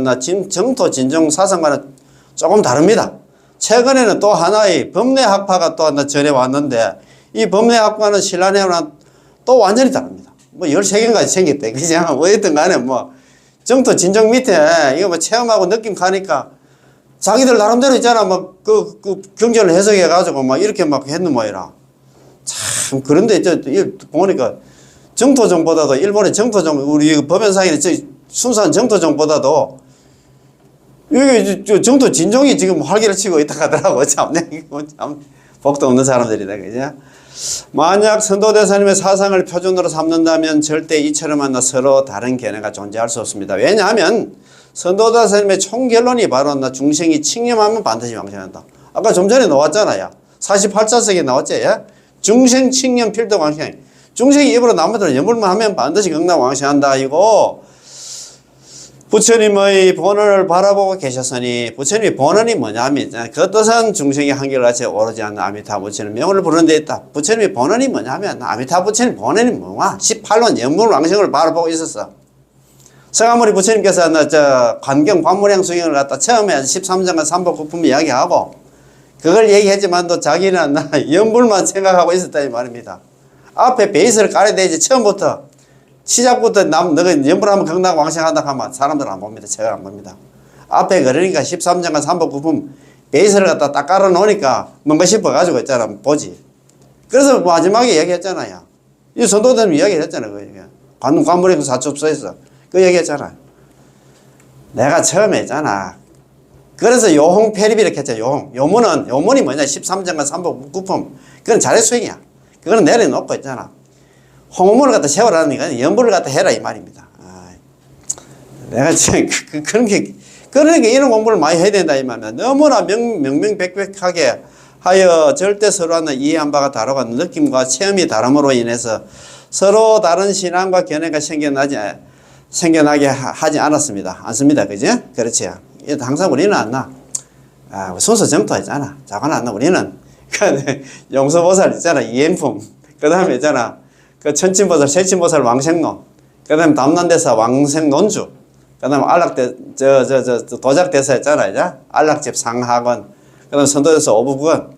정토 진종 사상과는 조금 다릅니다. 최근에는 또 하나의 법례학파가 또 하나 전해왔는데 이 법례학파는 신라네와는 또 완전히 다릅니다. 뭐 13개까지 생겼대. 그냥 어쨌든 간에 뭐 정토 진정 밑에 이거 뭐 체험하고 느낌 가니까 자기들 나름대로 있잖아. 막 그 경전을 해석해 가지고 막 이렇게 막 했는 모이라. 참 그런데 보니까 정토종보다도 일본의 정토종 우리 법연상의 순수한 정토종보다도 여기 정토 진종이 지금 활기를 치고 있다 하더라고. 참 복도 없는 사람들이다. 그죠? 만약 선도대사님의 사상을 표준으로 삼는다면 절대 이처럼 서로 다른 견해가 존재할 수 없습니다. 왜냐하면 선도대사님의 총결론이 바로 중생이 칙념하면 반드시 왕생한다. 아까 좀 전에 나왔잖아요. 48자석에 나왔지. 예? 중생 칙념 필덕 왕생. 중생이 입으로 남들은 연불만 하면 반드시 극락 왕생한다. 이거 부처님의 본원을 바라보고 계셨으니 부처님의 본원이 뭐냐면 그 뜻은 중생의 한결같이 오르지 않는 아미타 부처님 명을 부르는 데 있다. 부처님의 본원이 뭐냐면 아미타 부처님 본원이 뭐야? 18원 연불 왕생을 바라보고 있었어. 성아모니 부처님께서 관경 관무량 수경을 갖다 처음에 13장과 3법구품 이야기하고 그걸 얘기했지만도 자기는 연불만 생각하고 있었다 이 말입니다. 앞에 베이스를 깔아야 되지. 처음부터 시작부터 너가 연불하면 극락 왕생한다 하면 사람들은 안 봅니다. 제가 안 봅니다. 앞에 그러니까 13장과 3법구품 베이스를 갖다 딱 깔아 놓으니까 뭔가 싶어가지고 있잖아. 보지. 그래서 마지막에 얘기했잖아요. 이 선도대님 이야기했잖아요. 그 관문의 사첩서에서 그 얘기했잖아요. 내가 처음에 했잖아. 그래서 요홍 패립 이렇게 했죠. 요문이 뭐냐? 13장과 3복 9품. 그건 자력수행이야. 그거는 내려놓고 있잖아. 홍문을 갖다 세워라니까 연불을 갖다 해라 이 말입니다. 내가 지금 그러니까 이런 공부를 많이 해야 된다 이 말이야. 너무나 명명백백하게 하여 절대 서로하는 이해한 바가 다르고 느낌과 체험이 다름으로 인해서 서로 다른 신앙과 견해가 생겨나게 하지 않습니다. 그죠? 그렇지. 항상 우리는 안 나. 순서 정토했잖아. 자관 안 나. 우리는 용서보살 있잖아. 이행품. 그 다음에 있잖아. 그 천친보살, 세친보살 왕생론. 그 다음에 담난대사 왕생논주. 그 다음에 도작대사 있잖아. 이제 안락집 상학원. 그 다음에 선도대사 오부군.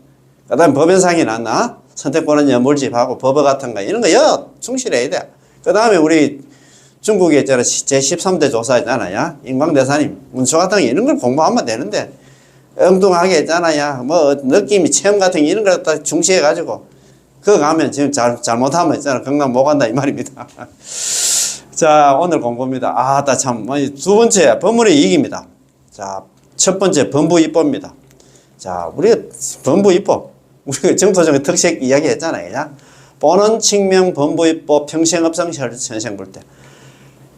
그 다음에 법연상이 났나? 선택권은 연물집하고 법어 같은 거. 이런 거 충실해야 돼. 그 다음에 우리 중국에 있잖아. 제13대 조사 있잖아요. 인광대사님. 문서 같은 거 이런 걸 공부하면 되는데 엉뚱하게 있잖아요. 뭐 느낌이 체험 같은 거 이런 걸 다 중시해가지고 그거 가면 지금 잘못하면 있잖아. 경남 못 간다 이 말입니다. 자, 오늘 공부입니다. 참. 두 번째, 법문의 이익입니다. 자, 첫 번째, 범부입법입니다. 자, 우리가 범부입법. 우리가 정토정의 특색 이야기 했잖아요. 본원, 칙명, 범부입법, 평생업성, 현생불태.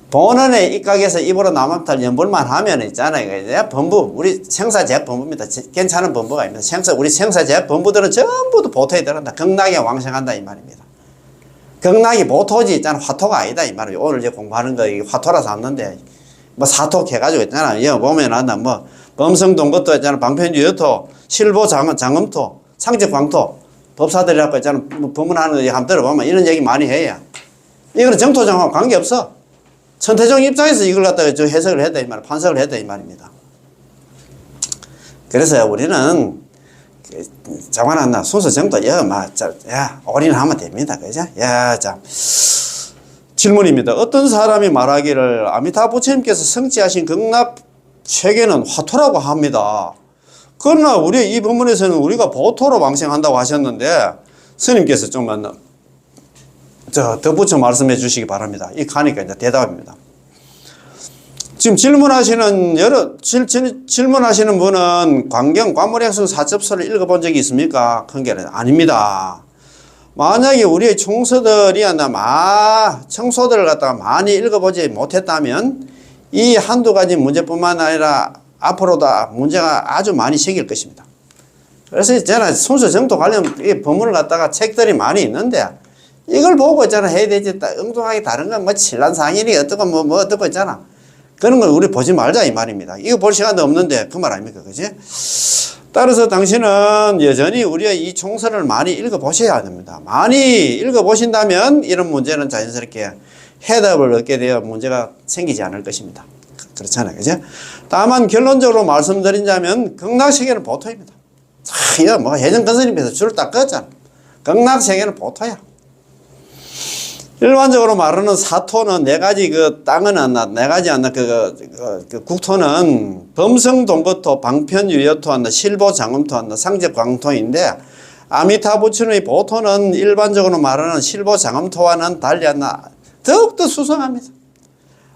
본원에 입각해서 입으로 남함탈 연불만 하면 있잖아요. 범부, 우리 생사제약 범부입니다. 괜찮은 범부가 아닙니다. 우리 생사제약 범부들은 전부 다 보토에 들어간다. 극락에 왕생한다 이 말입니다. 극락이 보토지 있잖아. 화토가 아니다 이 말이에요. 오늘 이제 공부하는 거 이게 화토라서 왔는데 뭐 사토 해가지고 있잖아. 여기 보면 한다. 뭐 범성동 것도 있잖아. 방편주 여토, 실보 장음토, 상적광토 법사들이라고 있잖아. 뭐 법문하는 거 한번 들어보면 이런 얘기 많이 해요. 이거는 정토정하고 관계없어. 천태종 입장에서 이걸 갖다가 해석을 해야 돼 이 말, 판석을 해야 돼 이 말입니다. 그래서 우리는 자관한나 순서 정도 올인하면 됩니다. 그죠? 자. 질문입니다. 어떤 사람이 말하기를 아미타 부처님께서 성취하신 극락 세계는 화토라고 합니다. 그러나 우리 이 법문에서는 우리가 보토로 왕생한다고 하셨는데 스님께서 좀만 덧붙여 말씀해 주시기 바랍니다. 이 가니까 이제 대답입니다. 지금 질문하시는 분은 관물행성 사첩서를 읽어본 적이 있습니까? 그게 아닙니다. 만약에 우리의 청소들을 갖다가 많이 읽어보지 못했다면 이 한두 가지 문제뿐만 아니라 앞으로도 문제가 아주 많이 생길 것입니다. 그래서 있잖아, 순서 정도 관련 이 법문을 갖다가 책들이 많이 있는데 이걸 보고 있잖아, 해야 되지. 엉뚱하게 다른 건 뭐 칠란상인이 어떻고 뭐 어떻고 있잖아. 그런 걸 우리 보지 말자 이 말입니다. 이거 볼 시간도 없는데 그 말 아닙니까? 그지? 따라서 당신은 여전히 우리의 이 총서를 많이 읽어보셔야 됩니다. 많이 읽어보신다면 이런 문제는 자연스럽게 해답을 얻게 되어 문제가 생기지 않을 것입니다. 그렇잖아요. 그죠? 다만 결론적으로 말씀드린다면 극락세계는 보토입니다. 이거 뭐 해전건설님께서 줄을 딱 껐잖아. 극락세계는 보토야. 일반적으로 말하는 사토는 네 가지 땅은 국토는 범성동거토, 방편유여토, 실보장음토, 상적광토인데 아미타 부처님의 보토는 일반적으로 말하는 실보장음토와는 달리 더욱더 수성합니다.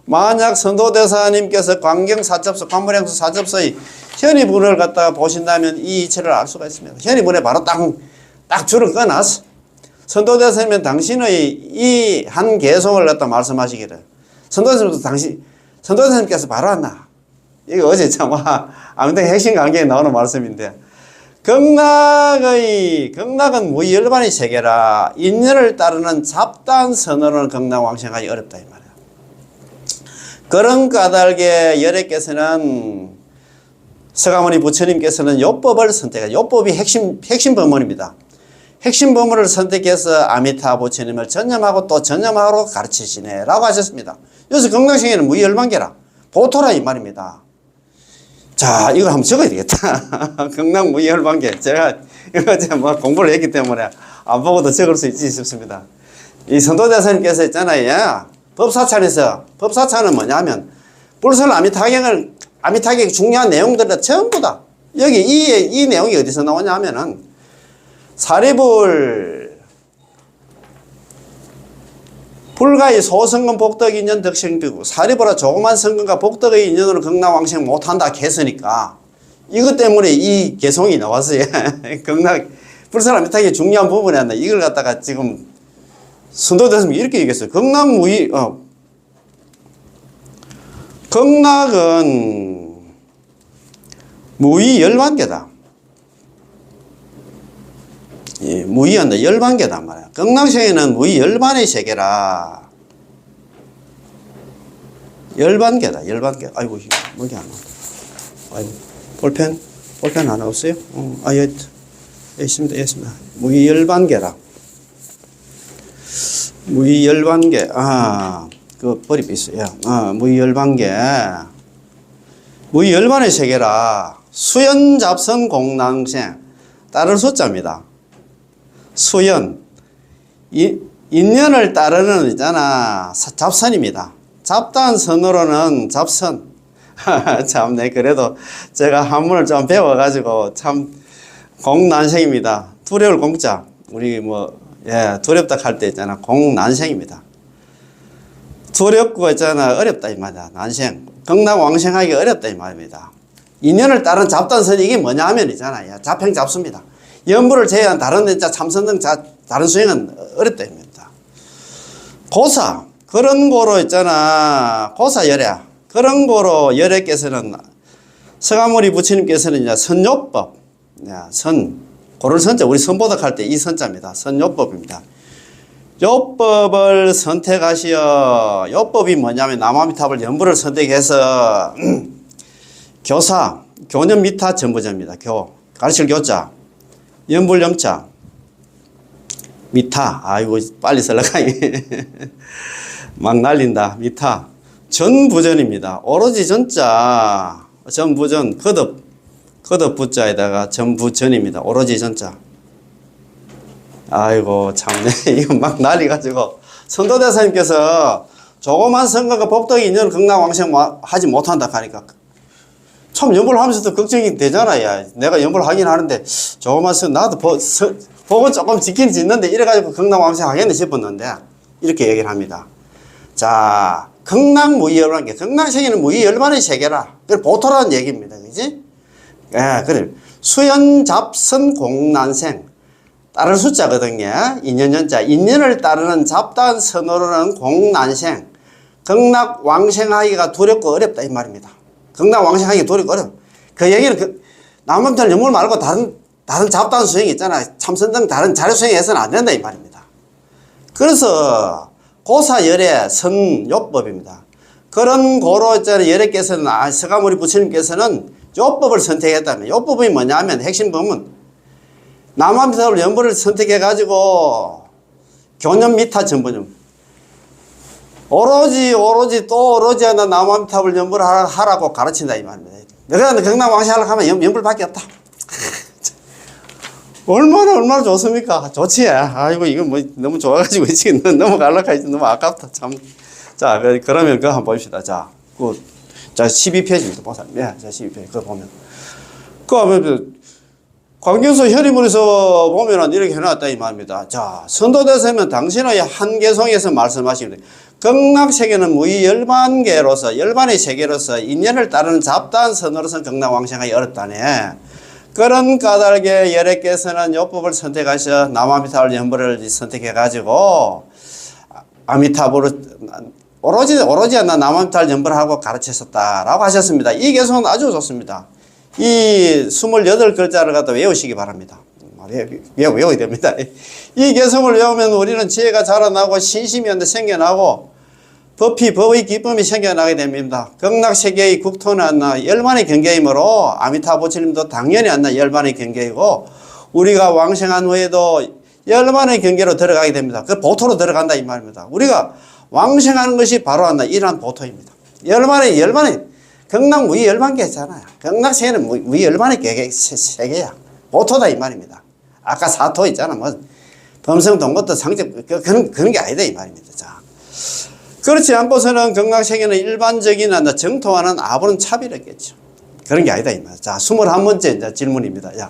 만약 선도대사님께서 관경사첩서, 관물행수 사첩서의 현의분을 갖다가 보신다면 이 이치를 알 수가 있습니다. 현의분에 바로 딱 줄을 꺼놨어. 선도대사님은 당신의 이 한 개송을 갖다 말씀하시기를 선도대사님께서 바로 왔나? 이거 어제 참 아무튼 핵심 관계에 나오는 말씀인데 극락은 무열반의 세계라 인연을 따르는 잡다한 선언을 극락왕생하기 어렵다 이 말이야. 그런 까닭에 열애께서는 서가모니 부처님께서는 요법을 선택해. 요법이 핵심 법문입니다. 핵심 법문을 선택해서 아미타 부처님을 전념하고 또 전념하러 가르치시네 라고 하셨습니다. 여기서 극락세계는 무열반계라 보토라 이 말입니다. 자, 이거 한번 적어야 되겠다. 극락 무열반계. 제가 이거 뭐 공부를 했기 때문에 안 보고도 적을 수 있지 싶습니다. 이 선도대사님께서 있잖아요. 법사찬은 뭐냐면 불설 아미타경의 중요한 내용들을 전부 다 여기 이 내용이 어디서 나오냐면은 사리불 불가의 소성근 복덕 인연 덕생비구 사리보라 조그만 성근과 복덕의 인연으로 극락왕생 못한다 했으니까 이것 때문에 이 개송이 나왔어요. 극락 불사람 밑하게 중요한 부분이 안 나. 이걸 갖다가 지금 선도대스님이 이렇게 얘기했어요. 극락은 무의 열반계다. 예, 무의한다. 열반계다 말이야. 극락세계는 무의 열반의 세계라. 열반계다. 열반계. 아이고, 뭐게 안 나와. 아이고, 볼펜 하나 없어요? 여기 있습니다. 있습니다. 무의 열반계라. 무의 열반계. 그 버립이 있어요. 무의 열반계. 무의 열반의 세계라. 수연 잡선 공낭생. 따를 숫자입니다. 수연. 인연을 따르는 있잖아. 잡선입니다. 잡다한 선으로는 잡선. 참네. 그래도 제가 한문을 좀 배워가지고 참 공난생입니다. 두려울 공자. 우리 두렵다 할 때 있잖아. 공난생입니다. 두렵고 있잖아. 어렵다 이 말이야. 난생. 극락왕생하기 어렵다 이 말입니다. 인연을 따른 잡다한 선이 이게 뭐냐 하면 있잖아요. 잡행잡수입니다. 연부를 제외한 다른 참선 등 다른 수행은 어렵다 입니다. 고사 그런 고로 있잖아. 고사 열애 그런 고로 열애께서는 서가모니 부처님께서는 이제 선요법 고를 선자 우리 선보덕 할 때 이 선자입니다. 선요법입니다. 요법을 선택하시어. 요법이 뭐냐면 남아미탑을 연부를 선택해서 교사 교념 미타 전부자입니다. 가르칠 교자 연불염자 미타 아이고 빨리 설라가니 막 날린다. 미타 전부전입니다. 오로지 전자 전부전 거듭 부자에다가 전부전입니다. 오로지 전자. 아이고 참네. 이거 막 날리가지고 선도대사님께서 조그만 선거가 복덕이 인연 극락왕생 하지 못한다 하니까 참 연불 하면서도 걱정이 되잖아요. 내가 연불 하긴 하는데 조금만 나도 복은 조금 지키는 짓는데 이래가지고 극락왕생 하겠네 싶었는데 이렇게 얘기를 합니다. 자, 극락무의열반계. 극락세계는 무의열반의 세계라. 그게 보토라는 얘기입니다. 그지? 예, 그래. 수연잡선 공난생. 따를 숫자거든요. 인연연자. 인연을 따르는 잡다한 선으로는 공난생. 극락왕생하기가 두렵고 어렵다 이 말입니다. 극락왕생하기 두렵고 어려워. 그 얘기는 남한테는 연물 말고 다른 잡다한 수행이 있잖아. 참선 등 다른 자료 수행에서는 안 된다 이 말입니다. 그래서 고사열애 선요법입니다. 그런 고로 있잖아. 열애께서는 서가모니 부처님께서는 요법을 선택했다면 요법이 뭐냐면 핵심 부분 남아미탑을 연불을 선택해 가지고 교념 미타 전부념 오로지 하나 남아미탑을 연불하라고 가르친다 이 말입니다. 내가 극락왕생하려고 하면 연불밖에 없다. 얼마나 좋습니까? 좋지. 아이고 이거 너무 좋아가지고 지금 넘어가려고 하지 너무 아깝다 참. 자 그러면 그거 한번 봅시다. 자 12페이지입니다. 보세요. 자 12페이지 그거 보면 광경수 현의문에서 보면은 이렇게 해놨다 이 말입니다. 자, 선도대사면 당신의 한계송에서 말씀하시는데 극락세계는 무의 열반계로서 열반의 세계로서 인연을 따르는 잡다한 선으로서는 극락왕생하기 어렵다네. 그런 까닭에 열애께서는 요법을 선택하셔 남아미탑을 연불을 선택해가지고 아미탑으로 오로지 하나 남아미탑을 연불하고 가르쳤었다라고 하셨습니다. 이 개성은 아주 좋습니다. 이 28글자를 갖다 외우시기 바랍니다. 외워야 됩니다. 이 개성을 외우면 우리는 지혜가 자라나고 신심이 생겨나고 법의 기쁨이 생겨나게 됩니다. 극락세계의 국토는 안나 열반의 경계이므로 아미타 부처님도 당연히 안나 열반의 경계이고 우리가 왕생한 후에도 열반의 경계로 들어가게 됩니다. 그 보토로 들어간다 이 말입니다. 우리가 왕생하는 것이 바로 안나 이러한 보토입니다. 열반의 극락 무의 열반계 했잖아요. 극락세계는 무의 열반의 세계야. 보토다 이 말입니다. 아까 사토 있잖아. 범성 동것도 상적 그런 게 아니다 이 말입니다. 자, 그렇지 않고서는 극락세계는 일반적인 정토와는 아무런 차별이 없겠죠. 그런 게 아니다 이 말. 자, 21번째 질문입니다. 야,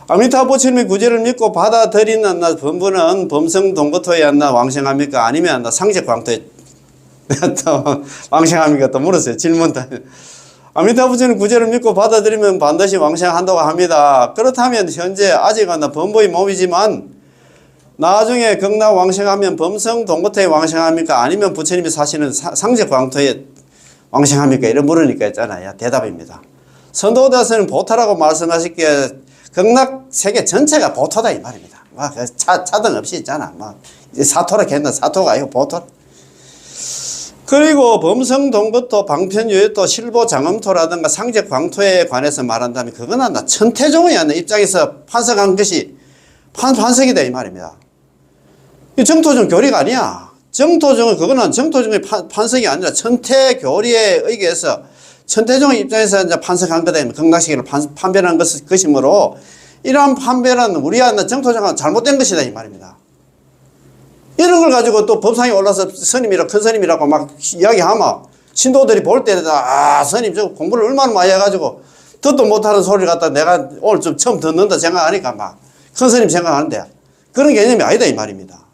아미타 부처님의 구제를 믿고 받아들이는 나 범부는 범성동고토에 안나 왕생합니까? 아니면 안나 상제광토에 또 왕생합니까? 또 물었어요. 질문도. 아미타 부처님 구제를 믿고 받아들이면 반드시 왕생한다고 합니다. 그렇다면 현재 아직 안나 범부의 몸이지만 나중에 극락 왕생하면 범성동고토에 왕생합니까? 아니면 부처님이 사시는 상제광토에 왕생합니까? 이런 물으니까 있잖아요. 대답입니다. 선도다스는 보토라고 말씀하실게 극락 세계 전체가 보토다 이 말입니다. 막 차등 없이 있잖아. 막 사토라 했나 사토가 아니고 보토. 그리고 범성동고토, 방편유효토, 실보장엄토라든가 상제광토에 관해서 말한다면 그건 한다. 천태종의 입장에서 판석한 것이 판석이다 이 말입니다. 이 정토종 교리가 아니야. 정토종은 그거는 정토종의 판석이 아니라 천태교리에 의해서 천태종의 입장에서 이제 판석한 거다. 극락시계를 판별한 것이므로 이러한 판별은 우리와 정토종은 잘못된 것이다 이 말입니다. 이런 걸 가지고 또 법상에 올라서 스님이라 큰 스님이라고 막 이야기하면 신도들이 볼 때다 스님 저 공부를 얼마나 많이 해가지고 듣도 못하는 소리를 갖다 내가 오늘 좀 처음 듣는다 생각하니까 막 큰 스님 생각하는데 그런 개념이 아니다 이 말입니다.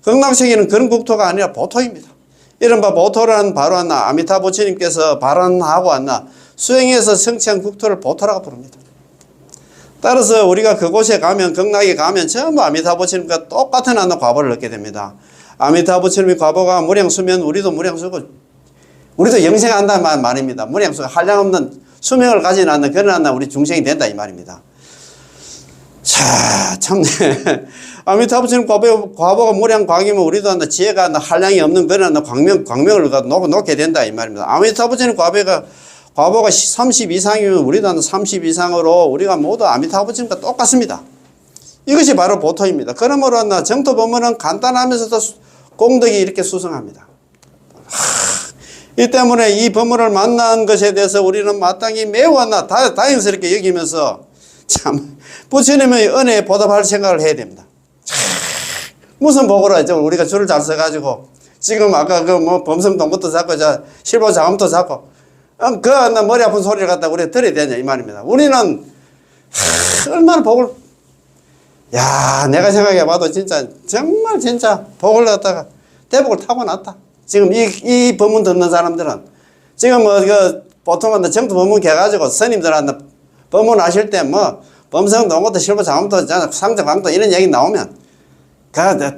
극락세계는 그런 국토가 아니라 보토입니다. 이른바 보토라는 바로 안나 아미타 부처님께서 발언하고 안나 수행해서 성취한 국토를 보토라고 부릅니다. 따라서 우리가 그곳에 가면 극락에 가면 전부 아미타 부처님과 똑같은 안나 과보를 얻게 됩니다. 아미타 부처님의 과보가 무량수면 우리도 무량수고 우리도 영생한다는 말입니다. 무량수가 한량없는 수명을 가진 않는 그런 안나 우리 중생이 된다 이 말입니다. 자, 참네. 아미타 부처님 과보가 무량광이면 우리도 한다 지혜가 한다 한량이 없는 그런 광명을 놓게 된다 이 말입니다. 아미타 부처님 과보가 30 이상이면 우리도 한다 30 이상으로 우리가 모두 아미타 부처님과 똑같습니다. 이것이 바로 보토입니다. 그러므로 한다 정토 법문은 간단하면서도 공덕이 이렇게 수성합니다. 이 때문에 이 법문을 만난 것에 대해서 우리는 마땅히 매우 한다 다행스럽게 여기면서 참 부처님의 은혜에 보답할 생각을 해야 됩니다. 무슨 복으로 했죠? 우리가 줄을 잘 써가지고 지금 아까 그 뭐 범성동부터 잡고 실보장엄도 잡고 나 머리 아픈 소리를 갖다 우리가 들어야 되냐 이 말입니다. 우리는 얼마나 복을 내가 생각해봐도 정말 복을 갖다가 대복을 타고났다. 지금 이 법문 듣는 사람들은 지금 보통은 정도 법문 개가지고 스님들한테 법문 하실 때 범성동부터 실보장엄도 상제광도 이런 얘기 나오면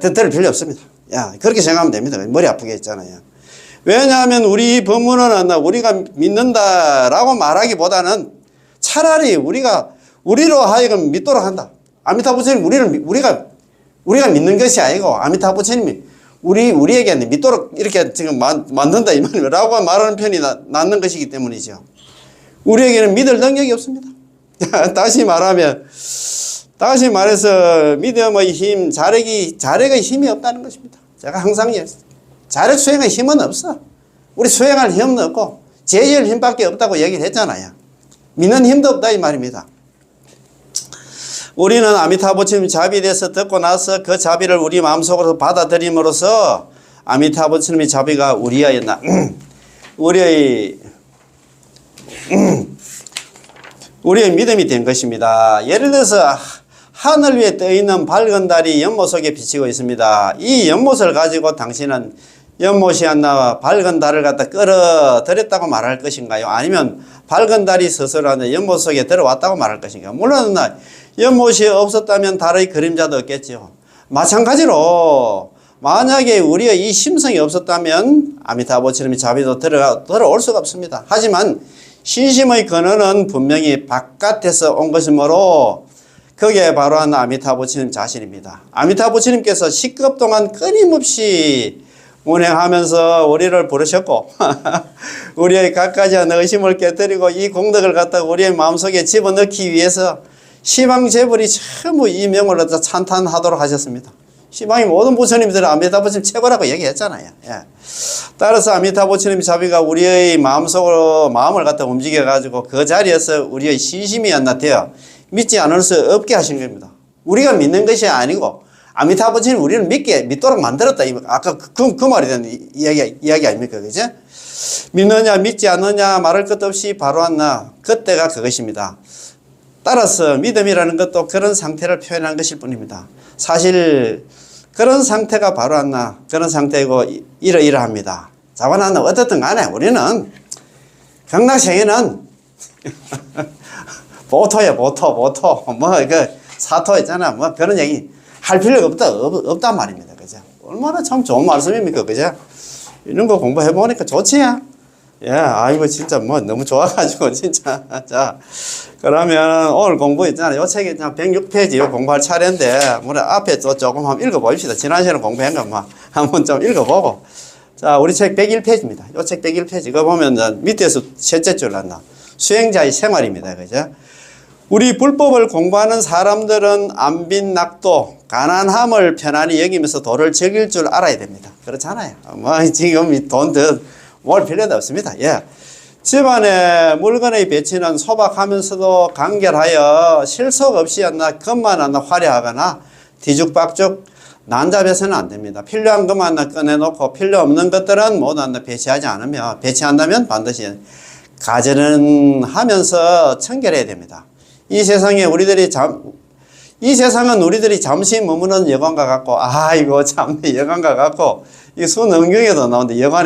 들을 필요 없습니다. 그렇게 생각하면 됩니다. 머리 아프게 했잖아요. 왜냐하면 우리 법문은 우리가 믿는다라고 말하기보다는 차라리 우리로 하여금 믿도록 한다. 아미타 부처님 우리가 믿는 것이 아니고 아미타 부처님이 우리에게 믿도록 이렇게 지금 만든다 이 말이라고 말하는 편이 낫는 것이기 때문이죠. 우리에게는 믿을 능력이 없습니다. 다시 말해서 믿음의 힘, 자력의 힘이 없다는 것입니다. 제가 항상 자력 수행의 힘은 없어. 우리 수행할 힘은 없고 제일 힘밖에 없다고 얘기를 했잖아요. 믿는 힘도 없다 이 말입니다. 우리는 아미타 부처님 자비돼서 듣고 나서 그 자비를 우리 마음속으로 받아들임으로써 아미타 부처님의 자비가 우리의 믿음이 된 것입니다. 예를 들어서 하늘 위에 떠있는 밝은 달이 연못 속에 비치고 있습니다. 이 연못을 가지고 당신은 연못이 안 나와 밝은 달을 갖다 끌어들였다고 말할 것인가요? 아니면 밝은 달이 스스로 연못 속에 들어왔다고 말할 것인가요? 물론 연못이 없었다면 달의 그림자도 없겠죠. 마찬가지로 만약에 우리의 이 심성이 없었다면 아미타 부처님의 자비도 들어올 수가 없습니다. 하지만 신심의 근원은 분명히 바깥에서 온 것이므로 그게 바로 아미타 부처님 자신입니다. 아미타 부처님께서 10급 동안 끊임없이 운행하면서 우리를 부르셨고 우리의 갖가지한 의심을 깨뜨리고 이 공덕을 갖다가 우리의 마음속에 집어넣기 위해서 시방제불이 전부 이 명을 갖다 찬탄하도록 하셨습니다. 시방의 모든 부처님들은 아미타 부처님 최고라고 얘기했잖아요. 따라서 아미타 부처님 자비가 우리의 마음속으로 마음을 갖다 움직여 가지고 그 자리에서 우리의 신심이 되어 믿지 않을 수 없게 하신 겁니다. 우리가 믿는 것이 아니고 아미타 부처님 우리를 믿도록 만들었다. 아까 그 말이 되는 이야기 아닙니까? 그죠? 믿느냐 믿지 않느냐 말할 것 없이 바로 그때가 그것입니다. 따라서 믿음이라는 것도 그런 상태를 표현한 것일 뿐입니다. 사실 그런 상태가 바로 안나 그런 상태이고 이러이러합니다. 자관안나 어떻든 간에 우리는 경락생에는 보토야 보토 뭐 그 사토 있잖아 뭐 그런 얘기 할 필요가 없단 말입니다. 그죠? 얼마나 참 좋은 말씀입니까? 그죠? 이런 거 공부해 보니까 좋지야. 예, 아이고 진짜 뭐 너무 좋아가지고 진짜. 자, 그러면 오늘 공부 있잖아요. 요 책이 106페이지 요 공부할 차례인데 우리 앞에 또 조금 한번 읽어봅시다. 지난 시간에 공부한 거 한번 좀 읽어보고. 자, 우리 책 101페이지입니다. 요 책 101페이지 이거 보면 밑에서 셋째 줄 났나 수행자의 생활입니다. 그죠? 우리 불법을 공부하는 사람들은 안빈낙도 가난함을 편안히 여기면서 도를 즐길 줄 알아야 됩니다. 그렇잖아요. 뭐 지금 돈 더 모을 필요도 없습니다. 예. 집안에 물건의 배치는 소박하면서도 간결하여 실속 없이 것만 화려하거나 뒤죽박죽 난잡해서는 안 됩니다. 필요한 것만 꺼내놓고 필요 없는 것들은 모두 배치하지 않으며 배치한다면 반드시 가전은 하면서 청결해야 됩니다. 이 세상은 우리들이 잠시 머무는 여관과 같고, 아이고, 참, 여관과 같고, 이 수능경에도 나오는데, 여관에